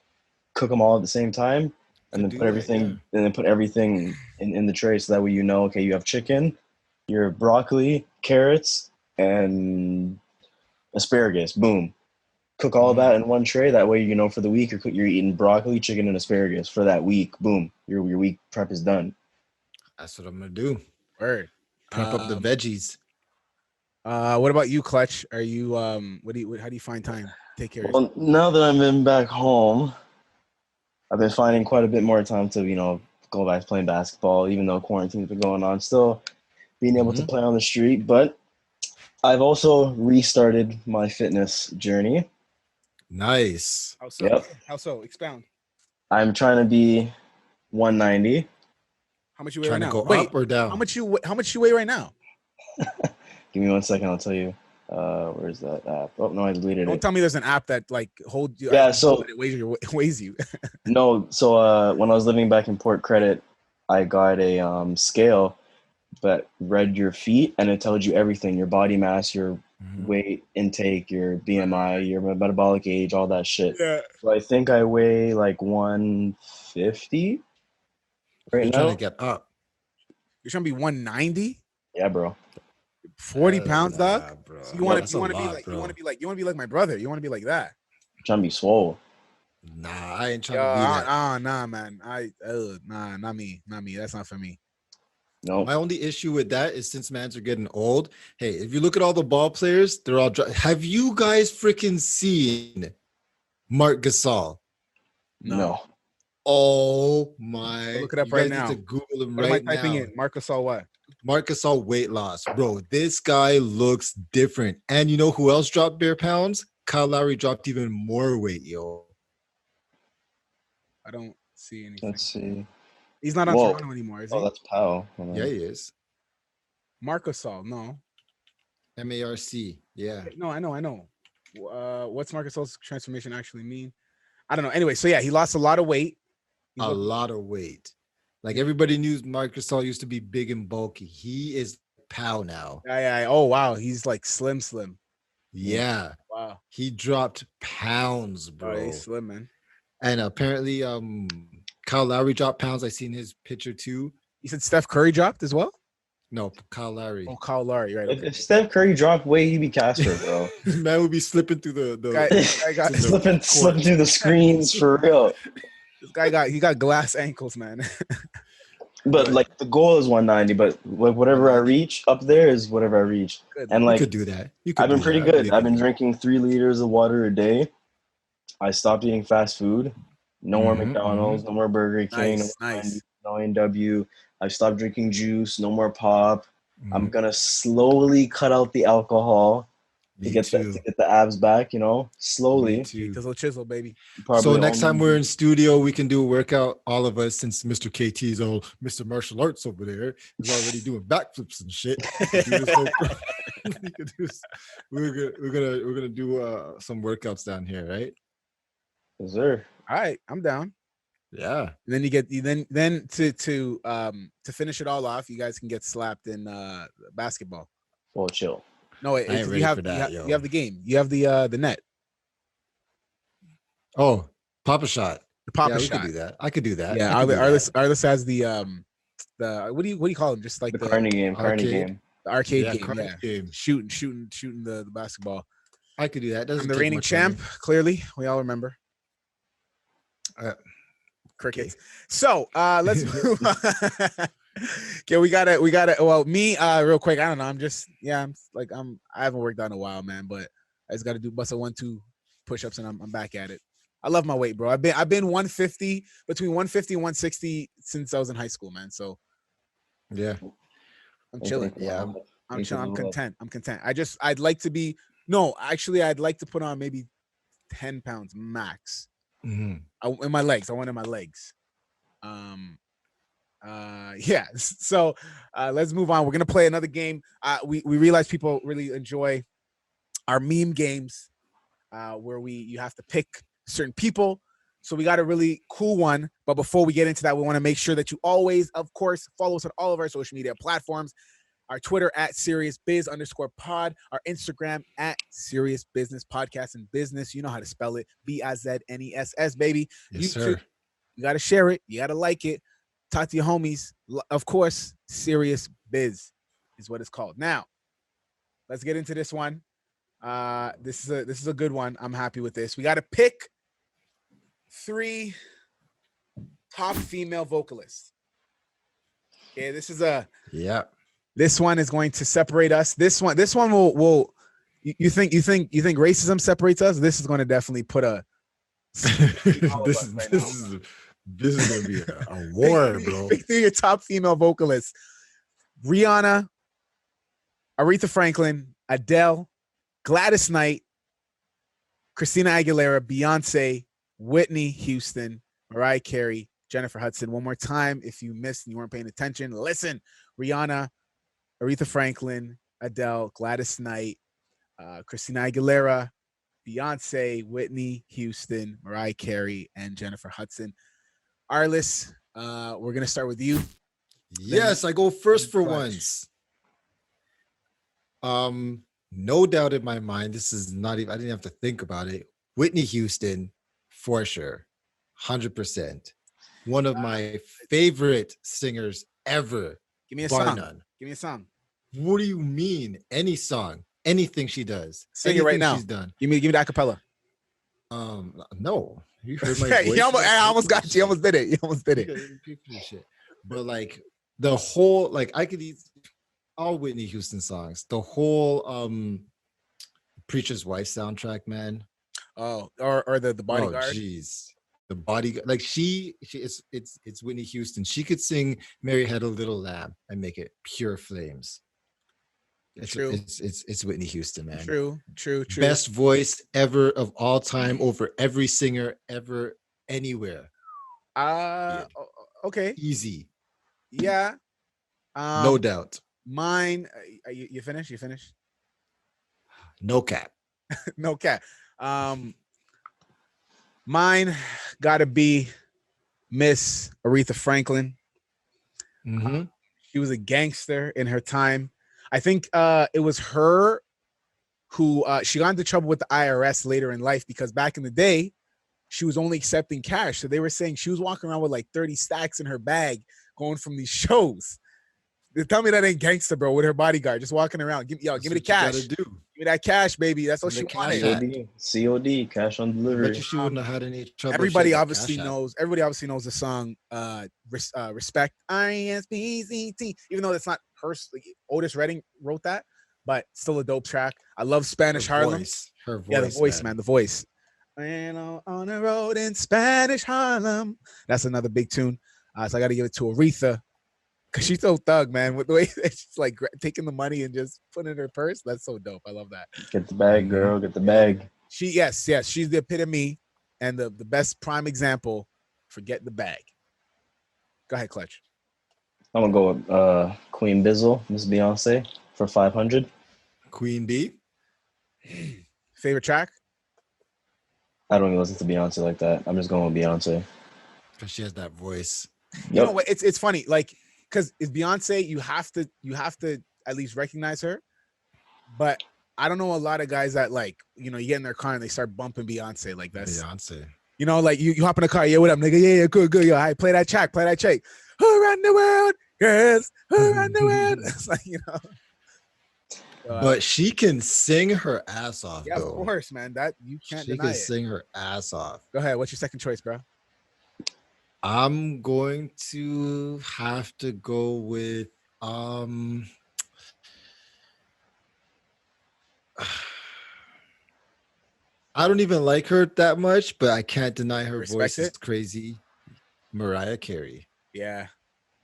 Cook them all at the same time, and then Could put do everything that, and then put everything in the tray so that way okay, you have chicken, your broccoli, carrots, and asparagus. Boom. Cook all that in one tray. That way, for the week you're eating broccoli, chicken, and asparagus for that week. Boom. Your week prep is done. That's what I'm gonna do. Word. Prep up the veggies. What about you, Clutch? Are you how do you find time to take care of yourself? Well, now that I'm in back home, I've been finding quite a bit more time to go back to playing basketball, even though quarantine's been going on. Still being able to play on the street, but I've also restarted my fitness journey. Nice. How so? Yep. How so? Expound. I'm trying to be 190. How much you weigh Trying right to now? go Wait, up or down? how much you weigh right now? Give me 1 second, I'll tell you. Where's that app? Oh no, I deleted Don't it. tell me there's an app that like holds you. Yeah, so it weighs you. no, so when I was living back in Port Credit, I got a scale that read your feet and it told you everything: your body mass, your weight intake, your BMI, your metabolic age, all that shit. Yeah. So I think I weigh like 150 right You're now. trying to get up. You're trying to be 190, Yeah, bro. 40 pounds, dog. Bro. So you want That's to a be lot, like bro. you want to be like my brother. You want to be like that. I'm trying to be swole. Nah, I ain't trying Yo, to be that. nah, man. Nah, not me. That's not for me. No. My only issue with that is since mans are getting old. Hey, if you look at all the ball players, they're all. Have you guys freaking seen Mark Gasol? No. Oh my! Look it up you right guys now. Need to Google him What right am I typing now. in? Marc Gasol what? Mark Gasol weight loss, bro. This guy looks different. And you know who else dropped bare pounds? Kyle Lowry dropped even more weight, yo. I don't see anything. Let's see. He's not on Whoa. Toronto anymore, is Oh, he? that's Powell. Hold on. Yeah, he is. Marc Gasol, no. MARC. Yeah. No, I know. What's Marc Gasol's transformation actually mean? I don't know. Anyway, so yeah, he lost a lot of weight. He A looked- lot of weight. Like everybody knew Mark Gasol used to be big and bulky. He is pow now. Yeah. Oh wow, he's like slim. Yeah. Wow. He dropped pounds, bro. Oh, he's slim, man. And apparently Kyle Lowry dropped pounds. I seen his picture too. You said Steph Curry dropped as well. No, Kyle Lowry. Oh, Kyle Lowry, right? Okay. If Steph Curry dropped weight, he'd be Casper, bro. Man would be slipping through the Guy got to the slipping through the screens for real. this guy got glass ankles, man. But Right. like the goal is 190, but like whatever I reach up there is whatever I reach. Good. And You like could do that. You could I've been do pretty that. I good. believe I've in been you. drinking 3 liters of water a day. I stopped eating fast food. No more Mhm, McDonald's, no more Burger King, Nice, no more nice. Wendy's, no A&W. I've stopped drinking juice, no more pop. I'm Mhm. gonna slowly cut out the alcohol to Me get too. the abs back, slowly. Me too. Tizzle chisel, baby. Probably So next only time we're in studio, we can do a workout, all of us, since Mr. KT's all Mr. Martial Arts over there is already doing backflips and shit. We can do this we can do this- we're gonna do some workouts down here, right? Yes, sir. All right, I'm down. Yeah. And then you get then to finish it all off, you guys can get slapped in basketball. Well, chill. No, I ain't ready you have for that, yo. you have the game. You have the net, Oh, Papa Shot. the Papa Yeah, we shot. could do that. I could do that. Yeah, I could do that. Arliss has the what do you call them? Just like The the Carney game. arcade. arcade Yeah, game. card Yeah, game. shooting the basketball. I could do that. Doesn't I'm the take reigning much champ. time. Clearly, we all remember. Crickets. So let's move on. Okay, we gotta. Well, me, real quick. I don't know. I haven't worked out in a while, man. But I just got to do bust a 1-2 push-ups, and I'm back at it. I love my weight, bro. I've been 150 between 150 and 160 since I was in high school, man. So Yeah. I'm chilling. Yeah. I'm chilling. I'm content. I'd like to be. No, actually, I'd like to put on maybe 10 pounds max. Mhm. In my legs. I want in my legs. Yeah. So let's move on. We're gonna play another game. We realize people really enjoy our meme games, where you have to pick certain people. So we got a really cool one. But before we get into that, we want to make sure that you always, of course, follow us on all of our social media platforms. Our Twitter at SeriousBiz_pod. Our Instagram at Serious Business Podcast and Business. You know how to spell it. BIZNESS, baby. Yes, YouTube, sir. you got to share it. You got to like it. Talk to your homies. Of course, Serious Biz is what it's called. Now, let's get into this one. This is a good one. I'm happy with this. We got to pick 3 top female vocalists. Okay, Yeah. this one is going to separate us. This one will you think racism separates us? This is going to definitely put a this is gonna be a war, bro. Pick 3 your top female vocalists: Rihanna, Aretha Franklin, Adele, Gladys Knight, Christina Aguilera, Beyonce, Whitney Houston, Mariah Carey, Jennifer Hudson. One more time, if you missed and you weren't paying attention, listen: Rihanna, Aretha Franklin, Adele, Gladys Knight, Christina Aguilera, Beyonce, Whitney Houston, Mariah Carey, and Jennifer Hudson. Arliss, we're gonna start with you. Yes, I go first for Clutch. once. No doubt in my mind, this is not even, I didn't have to think about it. Whitney Houston, for sure. 100%. One of my favorite singers ever. Give me a bar song. none. Give me a song. What do you mean? Any song, anything she does. Sing it right anything now. She's done. Give me the acapella. No. You heard my voice. I almost got you. You almost did it. You almost did it. Shit. But like the whole, like I could eat all Whitney Houston songs. The whole Preacher's Wife soundtrack, man. Oh, or the bodyguard. Oh, jeez. The bodyguard, like it's Whitney Houston. She could sing Mary Had a Little Lamb and make it pure flames. True. It's Whitney Houston, man. True. Best voice ever of all time over every singer ever anywhere. Okay. Easy. Yeah. No doubt. Mine. You finished? You finished? No cap. No cap. Mine gotta be Miss Aretha Franklin. Mm-hmm. She was a gangster in her time. I think it was her who she got into trouble with the IRS later in life because back in the day, she was only accepting cash. So they were saying she was walking around with like 30 stacks in her bag going from these shows. They tell me that ain't gangster, bro, with her bodyguard just walking around. Give me the cash. Gotta do. Give me that cash, baby. That's what Give she me the cash wanted. app. COD, cash on I bet delivery. you she wouldn't have had any trouble. Everybody She had obviously Cash App. knows. Everybody obviously knows the song "Respect." RESPCT. Even though it's not her, like, Otis Redding wrote that, but still a dope track. I love Spanish Her Harlem. voice. Her voice. Yeah, the voice, man, the voice. And on the road in Spanish Harlem. That's another big tune. So I got to give it to Aretha, because she's so thug, man. With the way she's like taking the money and just putting it in her purse. That's so dope. I love that. Get the bag, girl. Get the bag. Yes, she's the epitome and the best prime example for get the bag. Go ahead, Clutch. I'm gonna go with Queen Bizzle, Miss Beyonce, for 500. Queen B. Favorite track? I don't even listen to Beyonce like that. I'm just going with Beyonce. Because she has that voice. You know what? It's funny, like, because it's Beyonce. You have to at least recognize her. But I don't know a lot of guys that, like, you get in their car and they start bumping Beyonce like that's Beyonce. Like you hop in the car, yeah, what up, nigga? Yeah, good, yo, all right, play that track. Who run the world, girls? Who run the world? It's like, But she can sing her ass off, yeah, though. of course, man. That you can't She deny can it. sing her ass off. Go ahead. What's your second choice, bro? I'm going to have to go with I don't even like her that much, but I can't deny her Respect voice is it. crazy. Mariah Carey. Yeah,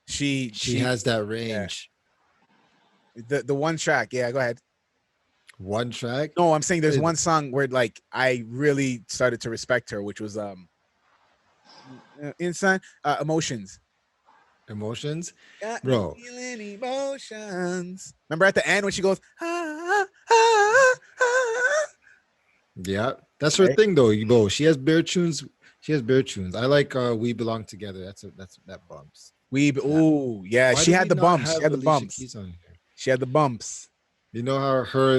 she has that range. The one track. Yeah, go ahead. One track. No, I'm saying there's one song where, like, I really started to respect her, which was Inside Emotions. Emotions. Got me Bro. feeling emotions. Remember at the end when she goes, ah, ah, ah. Yeah, that's her Right. thing though. Bro, she has bare tunes. I like We Belong Together. That bumps. Ooh, yeah, Why she do had we the not bumps. have She had the Alicia bumps. Keys on here? She had the bumps. You know how her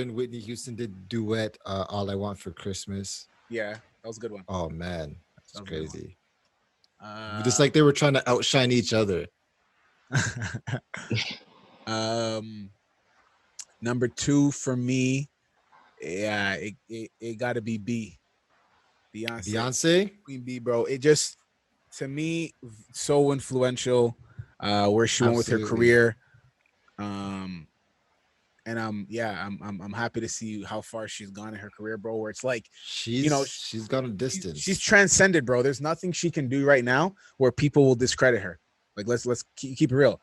and Whitney Houston did duet All I Want for Christmas? Yeah, that was a good one. Oh man, that's That was a good one. crazy. Just like they were trying to outshine each other. Number 2 for me, yeah, it got to be B. Beyonce? Queen B, bro. It just, to me, so influential. Where she went with her Absolutely. career. And I'm happy to see how far she's gone in her career, bro. Where it's like, She's gone a distance. she's transcended, bro. There's nothing she can do right now where people will discredit her. Like, let's keep it real.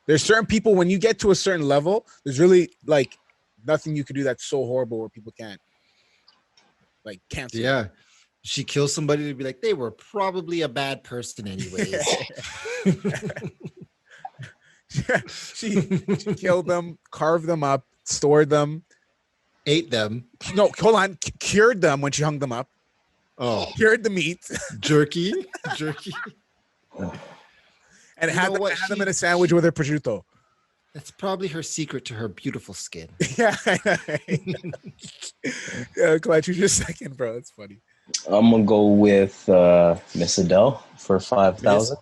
There's certain people, when you get to a certain level, there's really, like, nothing you can do that's so horrible where people can't, like, cancel. Yeah. She kills somebody to be like, they were probably a bad person anyways. she killed them, carved them up, stored them, Ate them. no, hold on, cured them when she hung them up, Oh, cured the meat, jerky. and You had know what? them in a sandwich with her prosciutto. That's probably her secret to her beautiful skin. Yeah. Yeah, Clutch, you're just second, bro. It's funny. I'm gonna go with Miss Adele for 5,000.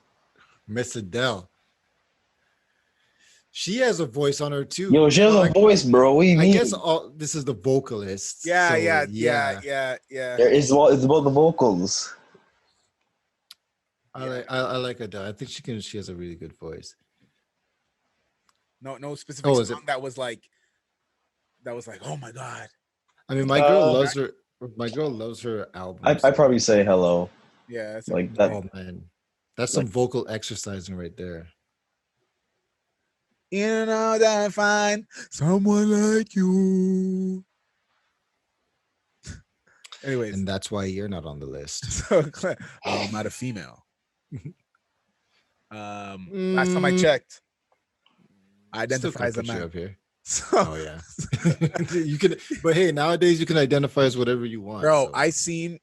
Miss Adele. She has a voice on her too. Yo, she has a voice, bro. What do you I mean? guess this is the vocalist. Yeah, so, yeah. It's about the vocals. I like Adele. I think she has a really good voice. No specific Oh, is song that was like, oh my god. I mean, my girl loves her. My girl loves her albums. I probably say hello. Yeah, it's Like that. Oh man, that's some vocal exercising right there. You know that I find someone like you. Anyways, And that's why you're not on the list. so I'm not a female. Last time I checked, I identify as a man. Up here. So, Oh yeah, you can. But hey, nowadays you can identify as whatever you want. bro, so. I seen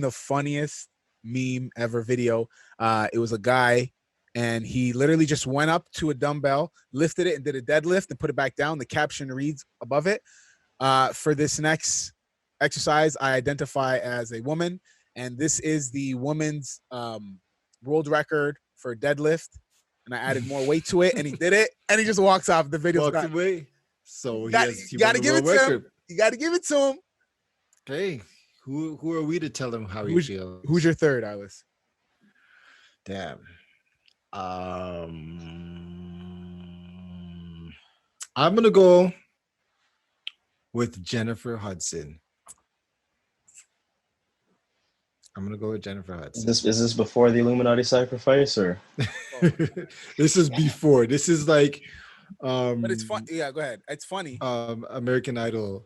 the funniest meme ever video. It was a guy, and he literally just went up to a dumbbell, lifted it, and did a deadlift, and put it back down. The caption reads above it, "For this next exercise, I identify as a woman, and this is the woman's world record for deadlift. And I added more weight to it, and he did it, and he just walks off. The video's Walks done. away. So You gotta give it to him. You gotta give it to him. Okay. Who are we to tell him how he feels? Who's your third, Alice? Damn. I'm gonna go with Jennifer Hudson. Is this before the Illuminati sacrifice or? This is before. This is like But it's fun. Yeah, go ahead. It's funny. American Idol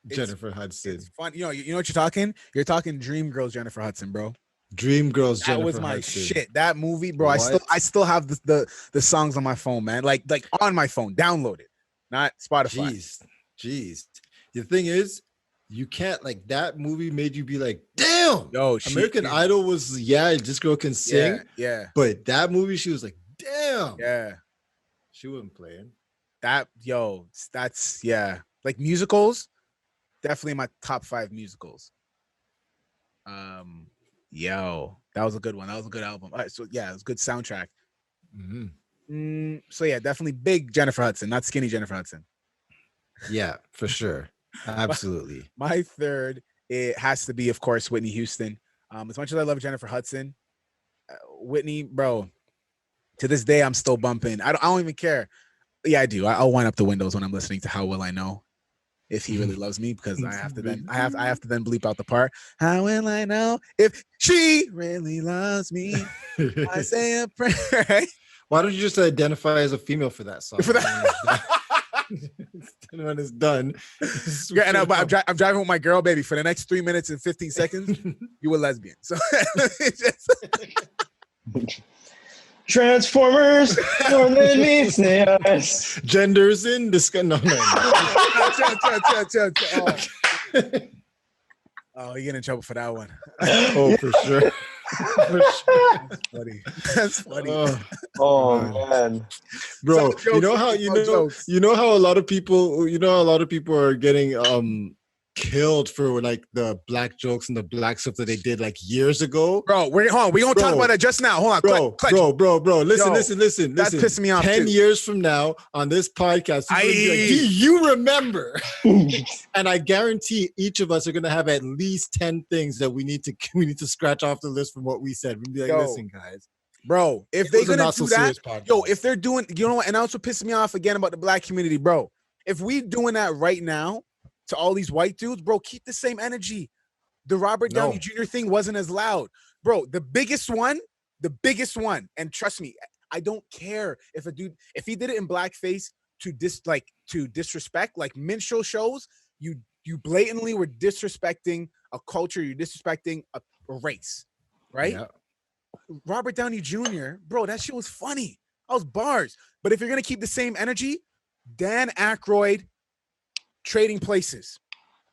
Jennifer Hudson. It's fun. You know what you're talking? You're talking Dream Girls Jennifer Hudson, bro. Dream Girls That Jennifer was my Hudson. shit. That movie, bro. What? I still have the songs on my phone, man. Like on my phone, downloaded, not Spotify. Jeez. The thing is, you can't, like, that movie made you be like, damn. Yo, American Idol was, this girl can sing. Yeah. But that movie, she was like, damn. Yeah. She wasn't playing. That's like musicals, definitely my top 5 musicals. That was a good one. That was a good album. All right, so yeah, it was a good soundtrack. So yeah, definitely big Jennifer Hudson, not skinny Jennifer Hudson. Yeah, for sure. Absolutely. My third, it has to be, of course, Whitney Houston. As much as I love Jennifer Hudson, Whitney, bro, to this day I'm still bumping. I don't even care. Yeah, I do. I'll wind up the windows when I'm listening to How Will I Know if he really loves me, because I have to then bleep out the part. How will I know if she really loves me? I say a prayer. Why don't you just identify as a female for that song? When it's done. Yeah, and I'm driving with my girl, baby, for the next 3 minutes and 15 seconds. You a lesbian. So Transformers more than meets the eyes. Genders in discussion. No. Oh, you get in trouble for that one. Oh, for sure. That's funny. Oh man, bro, you know how a lot of people are getting killed for like the black jokes and the black stuff that they did like years ago. Bro, we're gonna talk about that just now. Hold on, bro. Listen. That's pissing me off. 10 years from now on this podcast, be like, do you remember? And I guarantee each of us are gonna have at least 10 things that we need to scratch off the list from what we said. We'll be like, listen, guys. Bro, if they're gonna do that, if they're doing, you know what, and that's what pisses me off again about the black community, bro. If we doing that right now to all these white dudes, bro, keep the same energy. The Robert Downey Jr. thing wasn't as loud. Bro, the biggest one, and trust me, I don't care if he did it in blackface to disrespect, like minstrel shows, you blatantly were disrespecting a culture, you're disrespecting a race, right? Yeah. Robert Downey Jr., bro, that shit was funny. That was bars. But if you're gonna keep the same energy, Dan Aykroyd, Trading Places.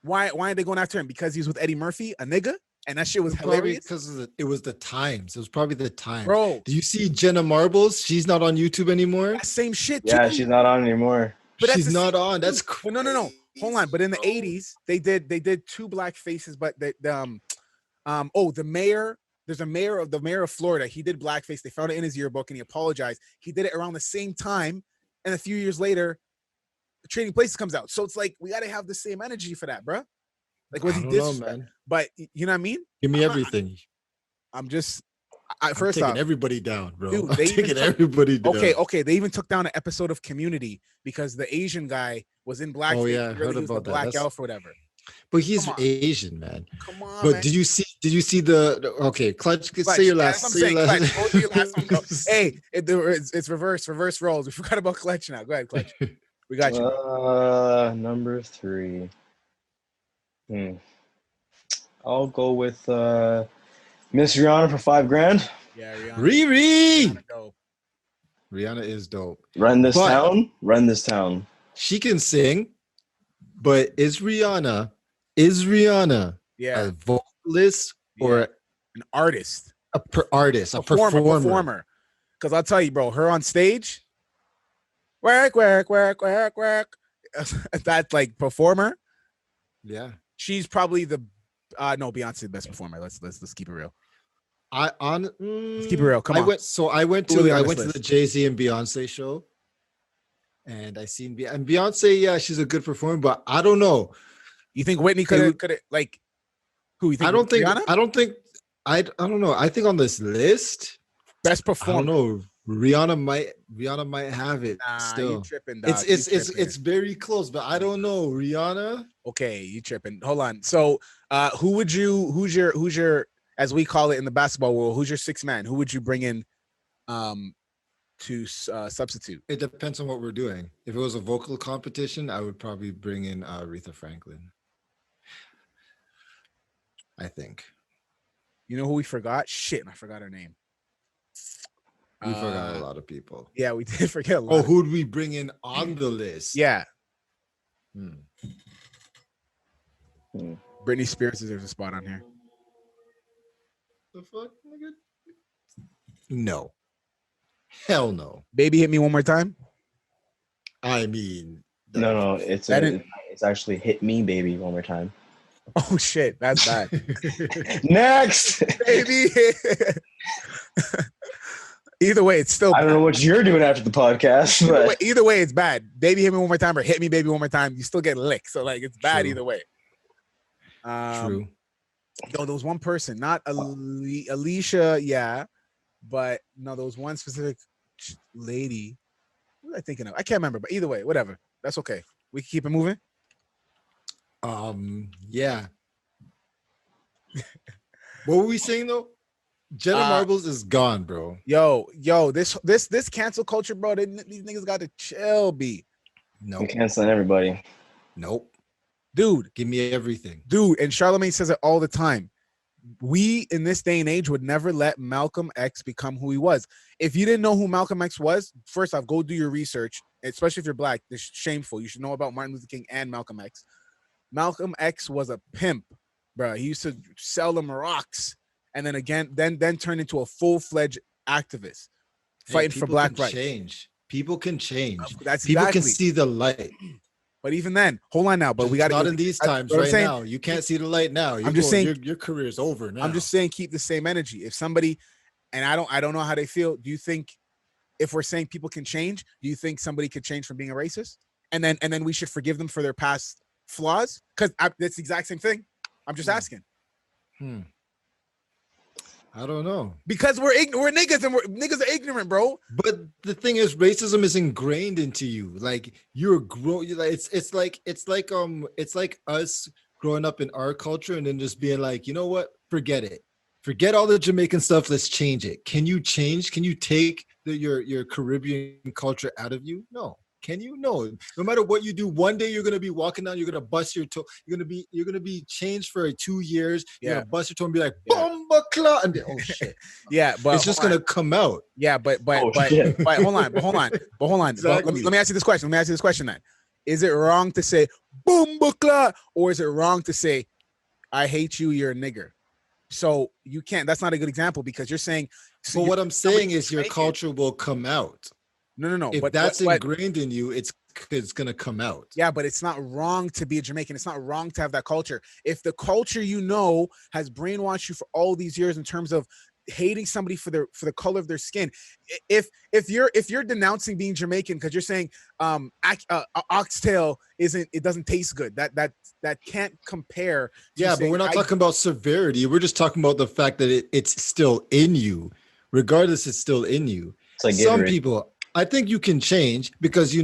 Why are they going after him? Because he's with Eddie Murphy, a nigga? And that shit was hilarious. Because it was the times. It was probably the time. Bro. Do you see Jenna Marbles? She's not on YouTube anymore. That same shit, too. Yeah, she's not on anymore. But she's not on. That's crazy. No. Hold on. But in the 80s, they did 2 black faces, but the mayor, there's the mayor of Florida. He did blackface. They found it in his yearbook and he apologized. He did it around the same time. And a few years later, Trading Places comes out. So it's like, we got to have the same energy for that, bro. Like, was he disrespect? But you know what I mean? Give me everything. I'm just, first taking everybody down, bro. Dude, I'm taking everybody down. Okay. They even took down an episode of Community because the Asian guy was in blackface. Oh yeah, I heard about that. Black elf or whatever. But he's Asian, man. Come on, but man. did you see the Clutch, say your last. Say your last. Hey, it's reverse roles. We forgot about Clutch now. Go ahead, Clutch. We got you. Number 3. I'll go with Miss Rihanna for $5,000. Yeah, Rihanna. Rihanna is dope. Run this town. She can sing, but is Rihanna a vocalist or an artist? A performer. Because I'll tell you, bro, her on stage, work. That like performer. Yeah. She's probably the No, Beyonce the best performer. Let's keep it real. Let's keep it real. Come on. I went Who are we to on I this went to list? the Jay-Z and Beyonce show, and I seen and Beyonce. Yeah, she's a good performer, but I don't know. You think Whitney It could would- have like who you think? I don't think. Rihanna? I don't know. I think on this list, Best I performer. don't know. Rihanna might have it Nah, still. you tripping, dog. It's very close, but I don't know. Rihanna. Okay, you tripping. Hold on. So, who's your, as we call it in the basketball world, who's your sixth man? Who would you bring in, to substitute? It depends on what we're doing. If it was a vocal competition, I would probably bring in Aretha Franklin. I think. You know who we forgot? Shit, I forgot her name. We forgot a lot of people. Yeah, we did forget a lot. Oh, who'd we bring in on the list? Yeah, Hmm. Britney Spears deserves a spot on here. The fuck, nigga? No. Hell no. Baby, hit me one more time. I mean, No, it's actually hit me, baby, one more time. Oh shit, that's bad. Next. Baby. Either way, it's still I don't know what you're doing after the podcast, but either way, it's bad. Baby, hit me one more time, or hit me, baby, one more time. You still get licked, so like it's bad True. either way. True. Yo, there was one person, not Alicia, yeah, but no, there was one specific lady. What was I thinking of? I can't remember, but either way, whatever. That's okay. We can keep it moving. Yeah. What were we saying though? Jenna Marbles is gone, bro. Yo, this cancel culture, bro. These niggas got to chill, B. No, I'm canceling everybody. nope. Dude, Give me everything. dude, and Charlemagne says it all the time. We in this day and age would never let Malcolm X become who he was. If you didn't know who Malcolm X was, first off, go do your research, especially if you're black. It's shameful. You should know about Martin Luther King and Malcolm X. Malcolm X was a pimp, bro. He used to sell them rocks, and then turn into a full-fledged activist fighting for black rights. People can change. That's People exactly. can see the light. But even then, hold on now. But we got not in these times right now. You can't see the light now. I'm just saying your career is over now. I'm just saying keep the same energy. If somebody, and I don't know how they feel. Do you think if we're saying people can change, do you think somebody could change from being a racist, and then we should forgive them for their past flaws? Because that's the exact same thing. I'm just asking. I don't know. Because we're niggas and niggas are ignorant, bro. But the thing is, racism is ingrained into you. Like you're growing. It's like us growing up in our culture and then just being like, you know what? Forget it. Forget all the Jamaican stuff. Let's change it. Can you change? Can you take your Caribbean culture out of you? No. Can you? No. No matter what you do, one day you're gonna be walking down. You're gonna bust your toe. You're gonna be changed for 2 years. You're gonna bust your toe and be like, "Bomba clot," and oh shit. Yeah, but it's just gonna come out. Yeah, but hold on. Exactly. Let me ask you this question. Then, is it wrong to say "bomba clot" or is it wrong to say "I hate you, you're a nigger"? So you can't. That's not a good example because you're saying. So but what I'm saying is your culture will come out. No. If that's ingrained in you, it's gonna come out. Yeah, but it's not wrong to be a Jamaican. It's not wrong to have that culture. If the culture has brainwashed you for all these years in terms of hating somebody for the color of their skin, if you're denouncing being Jamaican because you're saying oxtail doesn't taste good, that can't compare. Yeah, but we're not talking about severity. We're just talking about the fact that it's still in you. Regardless, it's still in you. It's like some Gatorade. people. I think you can change because, a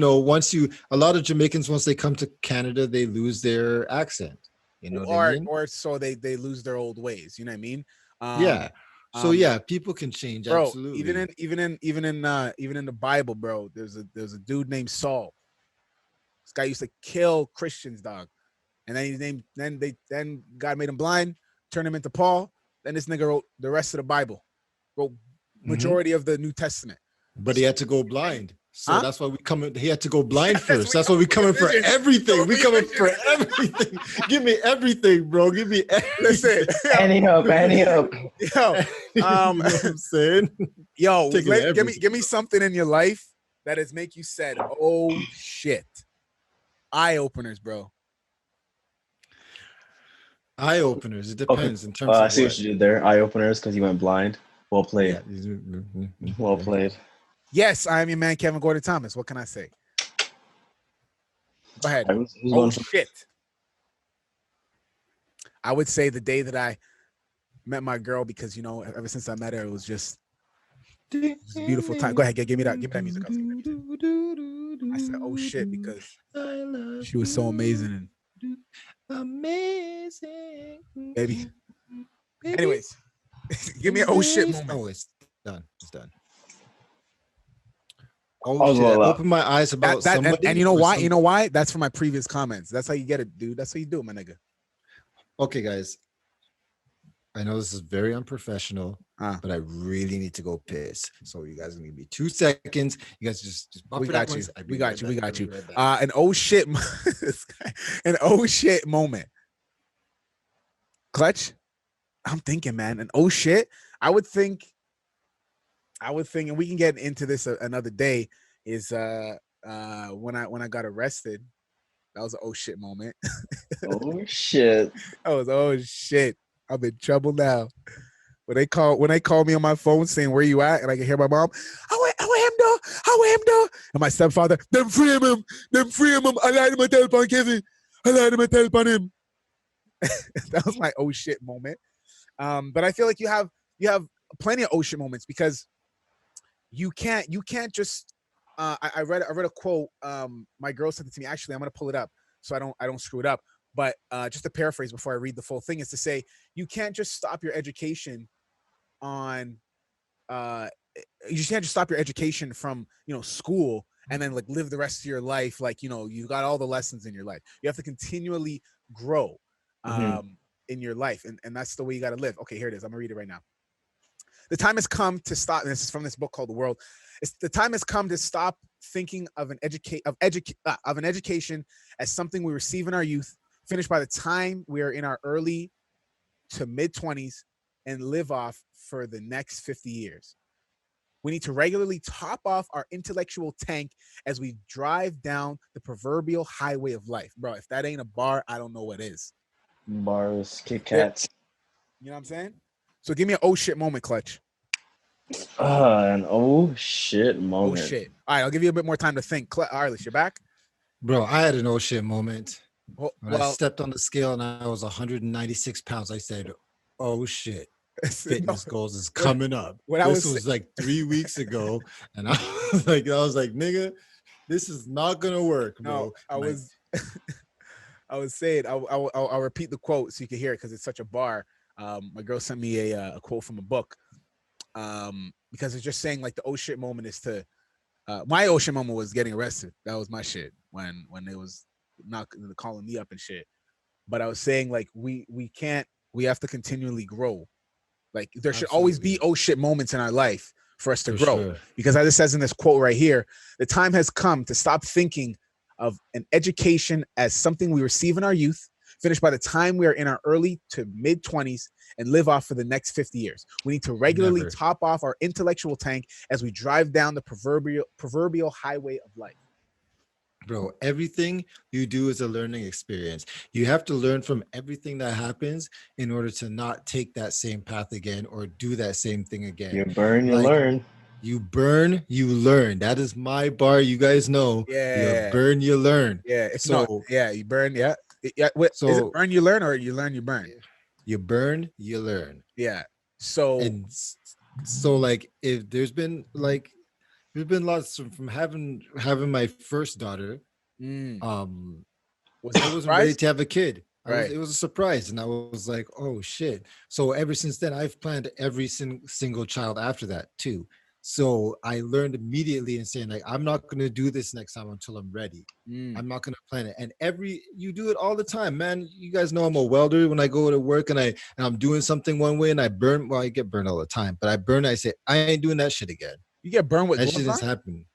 lot of Jamaicans, once they come to Canada, they lose their accent. You know what I mean? Or so they lose their old ways. You know what I mean? Yeah. So people can change. Bro, absolutely. even in the Bible, bro, there's a dude named Saul. This guy used to kill Christians, dog. And then God made him blind, turned him into Paul. Then this nigga wrote the rest of the Bible, wrote majority of the New Testament. But he had to go blind. So that's why we come in. He had to go blind Yes, first. That's why we coming for everything. We coming for everything. Give me everything, bro. Give me everything. Listen, Any hope. yo, You know what I'm saying? yo, Taking everything. give me something in your life that has make you said, "Oh shit," eye openers, bro. Eye openers. It Okay. depends in terms I of see what. what you did there. Eye openers because you went blind. Well played. Yeah. Well played. Yes, I am your man, Kevin Gordon Thomas. What can I say? Go ahead. All right, who's Oh going first? shit! I would say the day that I met my girl, because ever since I met her, it was just a beautiful time. Go ahead, give me that music. I said, "Oh shit," because she was so amazing, Amazing. and baby. Baby. Anyways, give me an oh shit moment. Oh, it's done. It's done. I Oh was shit! I well up. opened my eyes about somebody. And you know or why? some- You know why? That's from my previous comments. That's how you get it, dude. That's how you do it, my nigga. Okay, guys. I know this is very unprofessional, Ah. but I really need to go piss. So you guys are gonna give me 2 seconds. You guys just bump We it got up you. once. I'll be We got right you. back. We got I'll be you. right back. An oh shit, an oh shit moment. Clutch. I'm thinking, man. An oh shit. I would think, and we can get into this another day. Is when I got arrested. That was an oh shit moment. Oh shit. That was oh shit. I'm in trouble now. When they call me on my phone saying where you at, and I can hear my mom, how him though? And my stepfather, them free him. I lied to my telephone, Kevin. I lied to my telephone him. That was my oh shit moment. But I feel like you have plenty of oh shit moments, because you can't just I read a quote. My girl sent it to me. Actually, I'm gonna pull it up so I don't screw it up. But just to paraphrase before I read the full thing, is to say you can't just stop your education on you just can't just stop your education from school and then like live the rest of your life like you got all the lessons in your life. You have to continually grow in your life, and that's the way you got to live. Okay, here it is. I'm gonna read it right now. The time has come to stop. And this is from this book called The World. The time has come to stop thinking of an education as something we receive in our youth, finish by the time we are in our early to mid 20s, and live off for the next 50 years. We need to regularly top off our intellectual tank as we drive down the proverbial highway of life. Bro, if that ain't a bar, I don't know what is. Bars, Kit Kats. You know what I'm saying? So give me an oh shit moment, Clutch. An oh shit moment. Oh shit. All right, I'll give you a bit more time to think. Arliss, you're back? Bro, I had an oh shit moment. Well, When I stepped on the scale and I was 196 pounds, I said, oh shit, fitness goals is coming up. This was like 3 weeks ago. And I was like, nigga, this is not gonna work, bro. No, I was saying, I'll repeat the quote so you can hear it because it's such a bar. My girl sent me a quote from a book. Because it's just saying like the oh shit moment is to my oh shit moment was getting arrested. That was my shit when it was not calling me up and shit. But I was saying like we have to continually grow. Like there should always be oh shit moments in our life for us to grow. Sure. Because as it says in this quote right here, the time has come to stop thinking of an education as something we receive in our youth, finish by the time we are in our early to mid 20s, and live off for the next 50 years. We need to regularly top off our intellectual tank as we drive down the proverbial highway of life. Bro, everything you do is a learning experience. You have to learn from everything that happens in order to not take that same path again or do that same thing again. You burn, you learn. You burn, you learn. That is my bar. You guys know. Yeah. You burn, you learn. Yeah. You burn. Yeah. So is it burn, you learn, or you learn, you burn? You burn, you learn. Yeah. So like if there's been lots from having my first daughter. I wasn't ready to have a kid. It was a surprise, and I was like, oh shit. So ever since then, I've planned every single child after that too. So I learned immediately and saying like, I'm not going to do this next time until I'm ready. I'm not going to plan it. And you do it all the time, man. You guys know I'm a welder. When I go to work and I'm doing something one way and I burn, well, I get burned all the time, but I burn, I say, I ain't doing that shit again. You get burned with that shit has happened.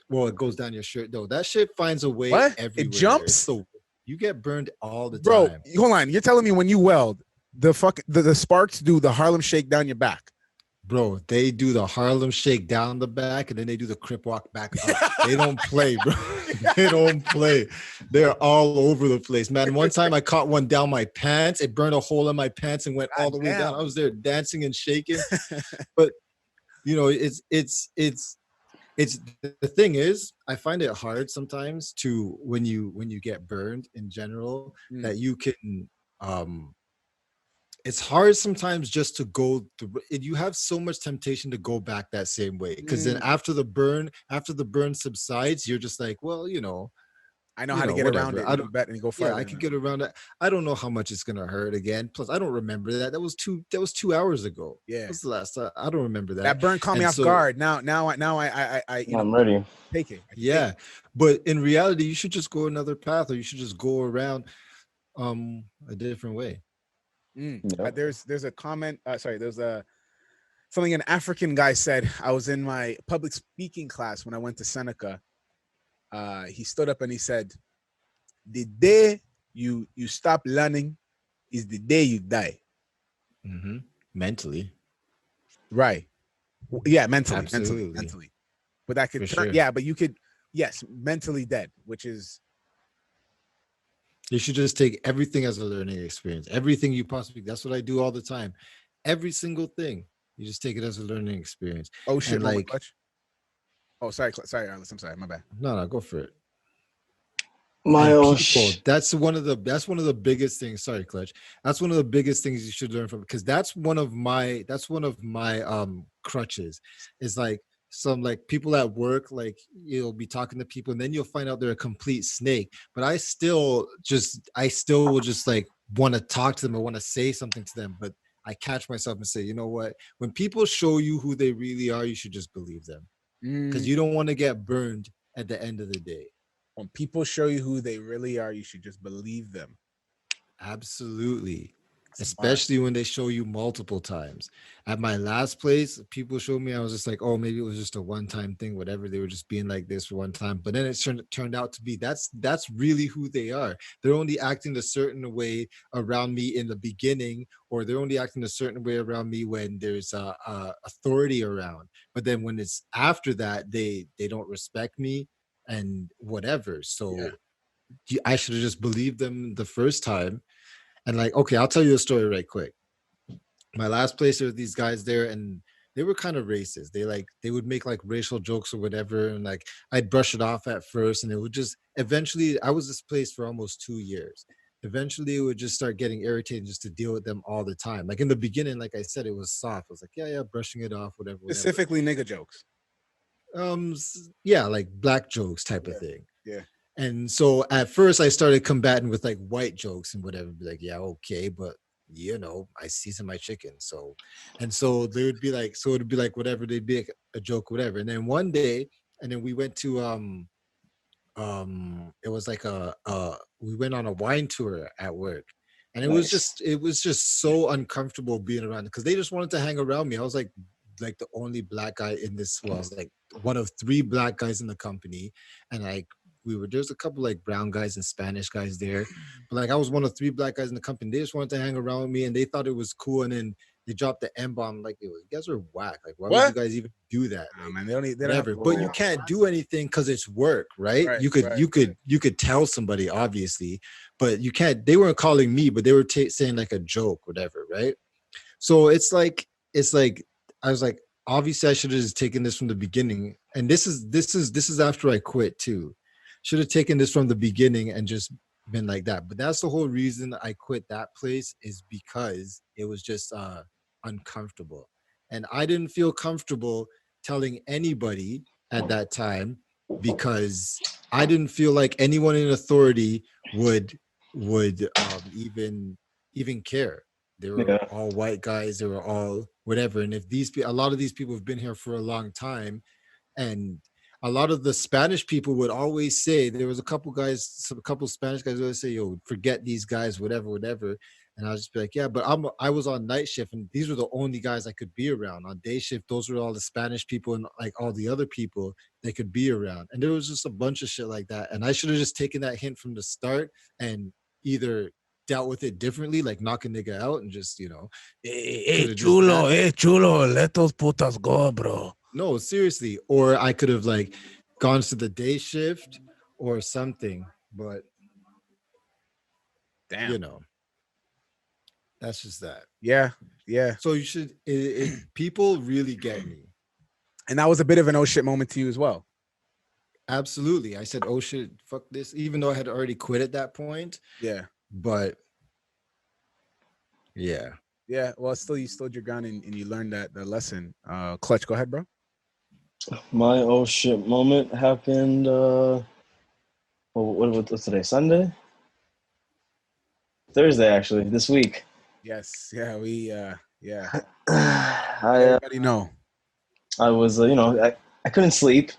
Well, it goes down your shirt though. That shit finds a way everywhere. It jumps. So you get burned all the time. Bro, hold on. You're telling me when you weld, the sparks do the Harlem Shake down your back? Bro, they do the Harlem Shake down the back, and then they do the Crip Walk back up. They don't play, bro. They don't play. They're all over the place, man. One time I caught one down my pants. It burned a hole in my pants and went all the way down. I was there dancing and shaking. But you know, it's the thing is, I find it hard sometimes to when you get burned in general that you can it's hard sometimes just to go through. You have so much temptation to go back that same way because then after the burn subsides, you're just like, well, I know how to get around it. I don't bet and go further. Yeah, I could get around it. I don't know how much it's gonna hurt again. Plus, I don't remember that. That was 2 hours ago. Yeah, that was the last time. I don't remember that. That burn caught me off guard. Now I I'm ready. Take it. Yeah, but in reality, you should just go another path, or you should just go around a different way. Yep. There's a comment. There's something an African guy said. I was in my public speaking class when I went to Seneca. He stood up and he said, "The day you stop learning is the day you die." Mentally, right? Yeah, mentally. But that could turn. Sure. Yeah, but you could. Yes, mentally dead, which is. You should just take everything as a learning experience. Everything you possibly. That's what I do all the time. Every single thing. You just take it as a learning experience. Oh shit! Like. Oh, sorry, Arliss. I'm sorry. My bad. No, go for it. People, that's one of the biggest things. Sorry, Clutch. That's one of the biggest things you should learn from, because that's one of my crutches. Is like some like people at work, like you'll be talking to people and then you'll find out they're a complete snake. But I still will just like want to talk to them or want to say something to them. But I catch myself and say, you know what? When people show you who they really are, you should just believe them, because you don't want to get burned at the end of the day. When people show you who they really are, you should just believe them. Absolutely. Especially when they show you multiple times. At my last place, people showed me, I was just like, oh, maybe it was just a one-time thing, whatever. They were just being like this for one time. But then it turned out to be that's really who they are. They're only acting a certain way around me in the beginning, or they're only acting a certain way around me when there's authority around. But then when it's after that, they don't respect me and whatever. So I should have just believed them the first time. And like, okay, I'll tell you a story right quick. My last place, there were these guys there, and they were kind of racist. They would make like racial jokes or whatever, and like I'd brush it off at first, and it would just eventually. I was this place for almost 2 years. Eventually, it would just start getting irritating just to deal with them all the time. Like in the beginning, like I said, it was soft. I was like, yeah, brushing it off, whatever. Specifically, nigga jokes. Yeah, like black jokes type of thing. Yeah. And so at first I started combating with like white jokes and whatever, be like, yeah, okay, but I season my chicken. So they would be like, so it'd be like whatever, they'd be like a joke, whatever. And then one day, and then we went to it was like we went on a wine tour at work. And it was just so uncomfortable being around, because they just wanted to hang around me. I was like the only black guy in this. Well, I was like one of 3 black guys in the company, and like there's a couple like brown guys and Spanish guys there, but like I was one of 3 black guys in the company. They just wanted to hang around with me, and they thought it was cool. And then they dropped the M-bomb. Like, you guys are whack. Like, why would you guys even do that? Like, man, they don't whatever. But you can't do anything because it's work, right? You could tell somebody, obviously, but you can't. They weren't calling me, but they were saying like a joke, whatever, right? So it's like I was like, obviously I should have just taken this from the beginning. And this is after I quit too. Should have taken this from the beginning and just been like that. But that's the whole reason I quit that place, is because it was just uncomfortable. And I didn't feel comfortable telling anybody at that time, because I didn't feel like anyone in authority would even care. They were all white guys. They were all whatever. And if a lot of these people have been here for a long time, and a lot of the Spanish people would always say, there was a couple Spanish guys would always say, yo, forget these guys, whatever. And I'll just be like, yeah, but I was on night shift, and these were the only guys I could be around. On day shift, those were all the Spanish people and like all the other people they could be around. And there was just a bunch of shit like that. And I should have just taken that hint from the start and either dealt with it differently, like knock a nigga out and just, Hey, Coulda just that. chulo, let those putas go, bro. no, seriously. Or I could have like gone to the day shift or something, but Damn. that's just that. Yeah. So you should, people really get me. And that was a bit of an oh shit moment to you as well. Absolutely. I said, oh shit, fuck this, even though I had already quit at that point. Yeah. But yeah. Yeah. Well, still, you stood your ground and you learned that the lesson. Clutch, go ahead, bro. My oh shit moment happened. What's today? Sunday? Thursday, actually, this week. Yes. Yeah. Yeah. I Everybody know. was, I couldn't sleep.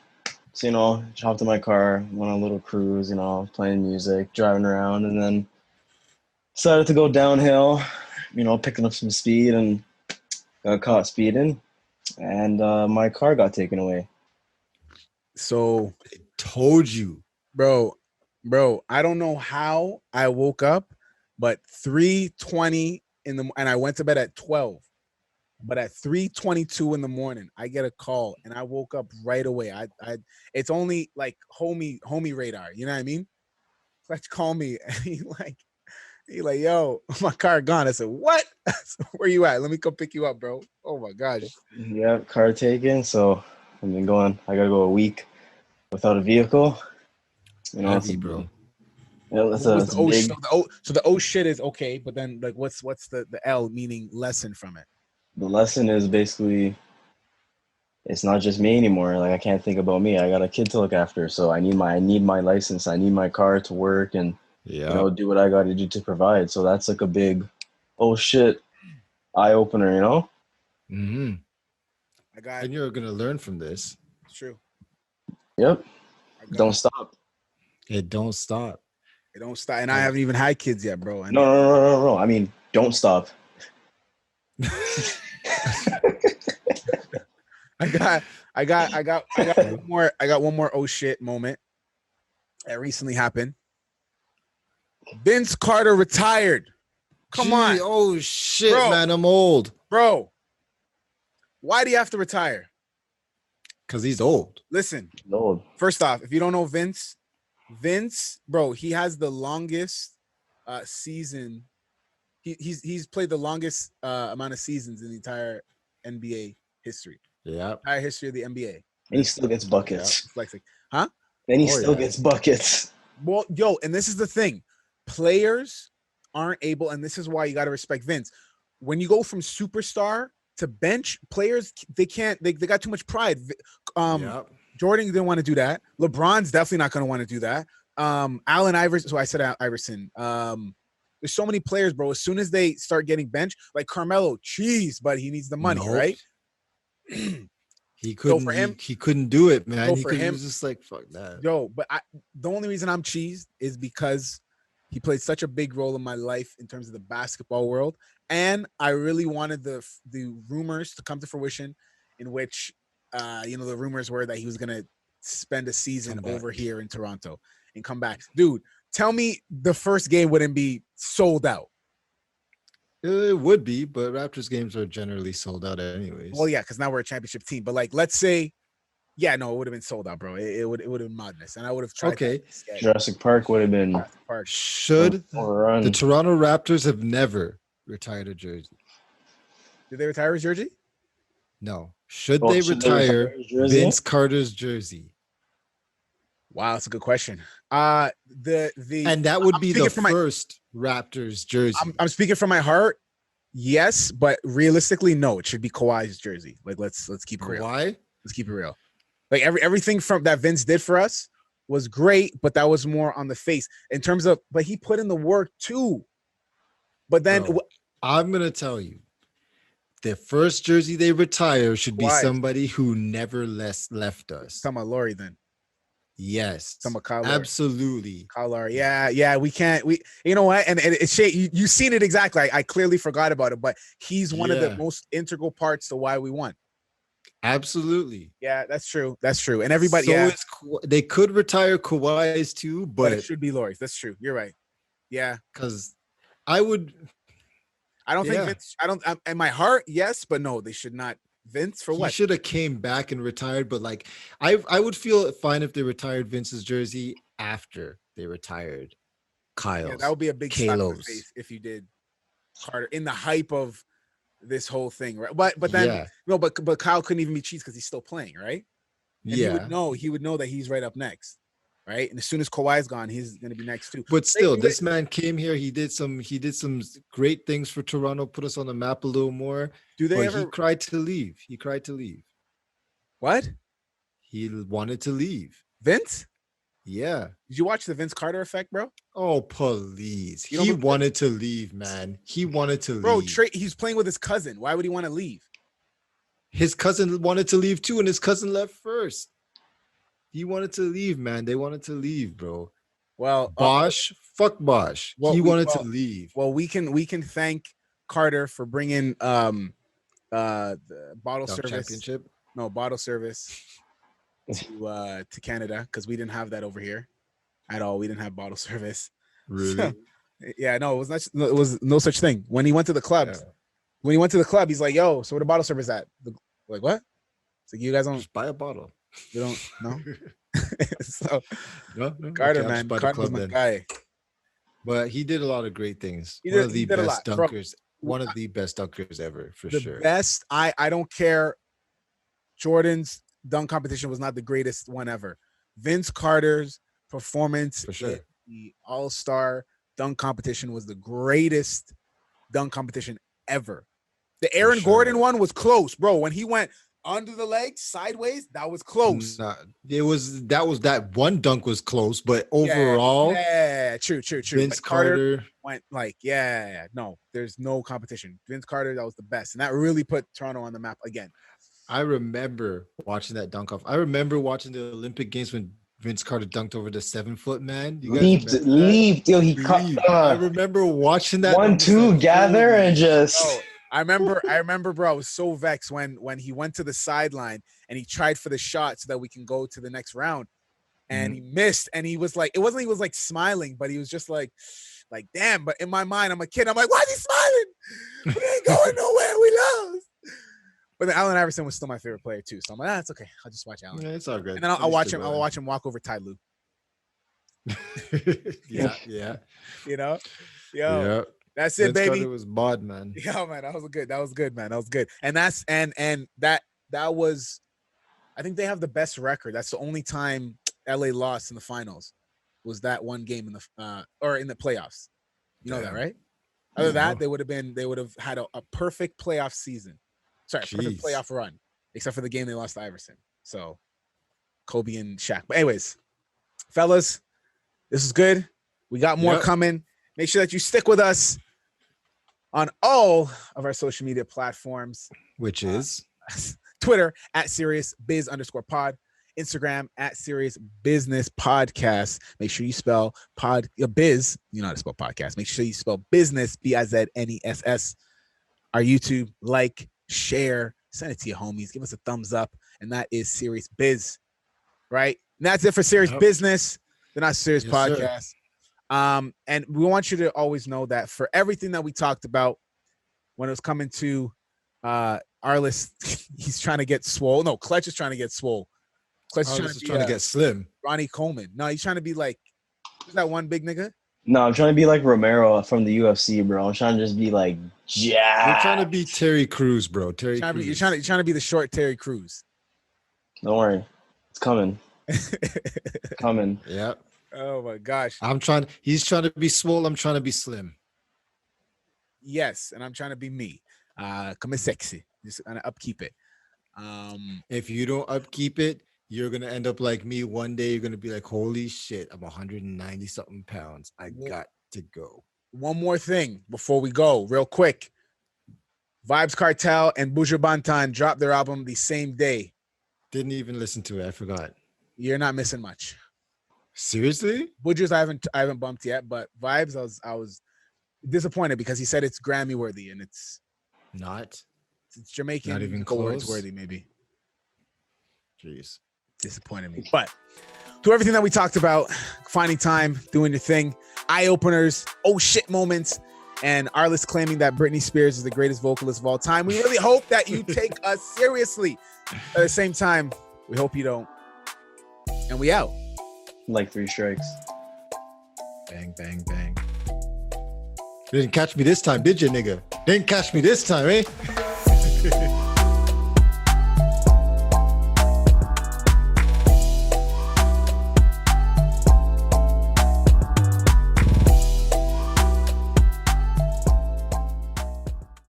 So, hopped in my car, went on a little cruise, playing music, driving around, and then decided to go downhill, picking up some speed and got caught speeding. And my car got taken away. So, I told you. bro, I don't know how I woke up, but 3:20 and I went to bed at 12. But at 3:22 in the morning, I get a call and I woke up right away. It's only like homie radar, you know what I mean? Let's call me and he like, yo, my car gone. I said, what? Where you at? Let me come pick you up, bro. Oh my gosh. Yeah, car taken. So I gotta go a week without a vehicle. Heavy, bro. That's What was a the big. so the oh shit is okay, but then like what's the L meaning lesson from it? The lesson is basically it's not just me anymore. Like I can't think about me. I got a kid to look after, so I need my license. I need my car to work and do what I got to do to provide. So that's like a big oh shit eye opener, Mm-hmm. I And you're gonna learn from this. It's true. Yep. Don't stop. It don't stop. It don't stop. And I haven't even had kids yet, bro. And No. I mean, don't stop. I got one more oh shit moment that recently happened. Vince Carter retired. Come on. Oh shit, Bro. man, I'm old. Bro. Why do you have to retire? Because he's old. Listen. Old. First off, if you don't know Vince, bro, he has the longest season. He's played the longest amount of seasons in the entire NBA history. Yeah. Entire history of the NBA. And he still gets buckets. Flexing. Huh? And he still gets buckets. Well, yo, and this is the thing. Players aren't able, and this is why you got to respect Vince. When you go from superstar to bench, players, they got too much pride. Jordan didn't want to do that. LeBron's definitely not going to want to do that. Allen Iverson, so I said Iverson. There's so many players, bro. As soon as they start getting benched, like Carmelo, but he needs the money, right? He couldn't. He couldn't do it, man. He was just like, fuck that. Yo, but the only reason I'm cheesed is because he played such a big role in my life in terms of the basketball world, and I really wanted the rumors to come to fruition, in which, the rumors were that he was gonna spend a season over here in Toronto and come back. Dude, tell me the first game wouldn't be sold out. It would be, but Raptors games are generally sold out anyways. Well, yeah, because now we're a championship team. But like, let's say, yeah, no, it would have been sold out, bro. It would have been madness, and I would have tried. Okay, Jurassic Park would have been. Should the Toronto Raptors have never retired a jersey? Did they retire his jersey? No. Should they retire Vince Carter's jersey? Wow, that's a good question. And that would be the first Raptors jersey. I'm speaking from my heart. Yes, but realistically, no. It should be Kawhi's jersey. Like, let's keep it real. Why? Let's keep it real. Like everything from that Vince did for us was great, but that was more on the face in terms of. But he put in the work too. But then I'm gonna tell you, the first jersey they retire should be somebody who never left us. Talking about Laurie, then. Yes, absolutely. Kyle Lowry. Yeah. We can't. You know what? And it's you seen it exactly. I clearly forgot about it, but he's one of the most integral parts to why we won. Absolutely. Yeah, that's true. And everybody. They could retire Kawhi's too, but it should be Laurie's. That's true. You're right. Yeah, because I would. I don't think Yeah. Vince. I don't. In my heart, yes, but no, they should not. Vince for He what? should have came back and retired, but like I would feel fine if they retired Vince's jersey after they retired Kyle's. Yeah, that would be a big slap in the Kalo's. face if you did Carter in the hype of this whole thing, right? But then Yeah. no, but Kyle couldn't even be cheats because he's still playing, right? And Yeah. he would know that he's right up next, right? And as soon as Kawhi's gone, he's gonna be next too. But still, this man came here. He did some great things for Toronto, put us on the map a little more. Do they But ever he cried to leave. He cried to leave. what? He wanted to leave. Vince? Yeah. Did you watch the Vince Carter effect, bro? Oh, please. You don't He believe- wanted to leave, man. He wanted to Bro, leave. he's playing with his cousin. Why would he want to leave? His cousin wanted to leave too, and his cousin left first. He wanted to leave, man. They wanted to leave, bro. Well, Bosch, fuck Bosch. well, He we- wanted to well- leave. well, we can thank Carter for bringing the bottle Dunk service. championship. No, bottle service to Canada because we didn't have that over here at all. We didn't have bottle service. Really? Yeah, no, it was not. It was no such thing. When he went to the clubs, he's like, "Yo, so where the bottle service at?" Like, what? It's like you guys don't. Just buy a bottle. You don't know. So No, Carter, okay, I'll man, just buy the Carter was club my then. guy. But he did a lot of great things. He One did- of he the did a best lot, bro. dunkers. One of the best dunkers ever, for The sure. best. I don't care. Jordan's dunk competition was not the greatest one ever. Vince Carter's performance For sure. at the All-Star dunk competition was the greatest dunk competition ever. The Aaron sure. Gordon one was close, bro. When he went under the legs, sideways, that was close. Nah, that one dunk was close, but Yeah, overall, yeah, true. Vince But Carter Carter. went like, no, there's no competition. Vince Carter, that was the best, and that really put Toronto on the map again. I remember watching that dunk off. I remember watching the Olympic Games when Vince Carter dunked over the 7-foot man. You guys remember that? Leaped, yo, he cut Leaped. I remember watching that. and I was 1-2 like, gather holy and just Oh, I remember, bro. I was so vexed when he went to the sideline and he tried for the shot so that we can go to the next round, and he missed. And he was like, it wasn't he was like smiling, but he was just like damn. But in my mind, I'm a kid. I'm like, why is he smiling? We ain't going nowhere. We lost. But then Allen Iverson was still my favorite player too. So I'm like, it's okay. I'll just watch Allen. Yeah, it's all good. And then I'll watch him. I'll watch him walk over Ty Lue. Yeah. You know, yo, Yeah. that's it, Vince baby. Carter was bod, man. Yeah, man, that was good, man. That was good. And that's and that was, I think they have the best record. That's the only time LA lost in the finals was that one game in the or in the playoffs. You know that, Damn. right? Other than that, No. they would have had a perfect playoff season. Sorry, perfect Jeez. playoff run, except for the game they lost to Iverson. So Kobe and Shaq. But anyways, fellas, this is good. We got more Yep. coming. Make sure that you stick with us on all of our social media platforms. Which is Twitter at @SeriousBiz_pod, Instagram at Serious Business Podcast. Make sure you spell biz. You know how to spell podcast. Make sure you spell business BIZNESS. Our YouTube, like, share, send it to your homies. Give us a thumbs up, and that is Serious Biz, right? And that's it for Serious Yep. Business. They're not Serious Yes, sir. Podcast. And we want you to always know that for everything that we talked about when it was coming to our list, he's trying to get Swole. No, Clutch is trying to get Swole. Clutch is I trying was to just be trying to get slim. Ronnie Coleman. No, he's trying to be like, who's that one big nigga? no, I'm trying to be like Romero from the UFC, bro. I'm trying to just be like You're Jack. trying to be Terry Crews, bro. Terry You're Crews. trying to be the short Terry Crews. Don't worry, it's coming, coming. Yeah. Oh my gosh. He's trying to be swole. I'm trying to be slim. Yes, and I'm trying to be me. Come sexy. Just gonna upkeep it. If you don't upkeep it, you're gonna end up like me. One day you're gonna be like, holy shit, I'm 190 something pounds. I Yeah. got to go. One more thing before we go, real quick. Vibes Cartel and Buju Banton dropped their album the same day. Didn't even listen to it. I forgot. You're not missing much. Seriously? Buju's I haven't bumped yet, but Vibes I was disappointed because he said it's Grammy worthy and it's Not. Jamaican Not even awards close? worthy maybe. Jeez. Disappointed me. But to everything that we talked about, finding time, doing your thing, eye openers, oh shit moments, and Arliss claiming that Britney Spears is the greatest vocalist of all time. We really hope that you take us seriously. At the same time, we hope you don't. And we out. Like 3 strikes. Bang, bang, bang. You didn't catch me this time, did you, nigga? Didn't catch me this time, eh?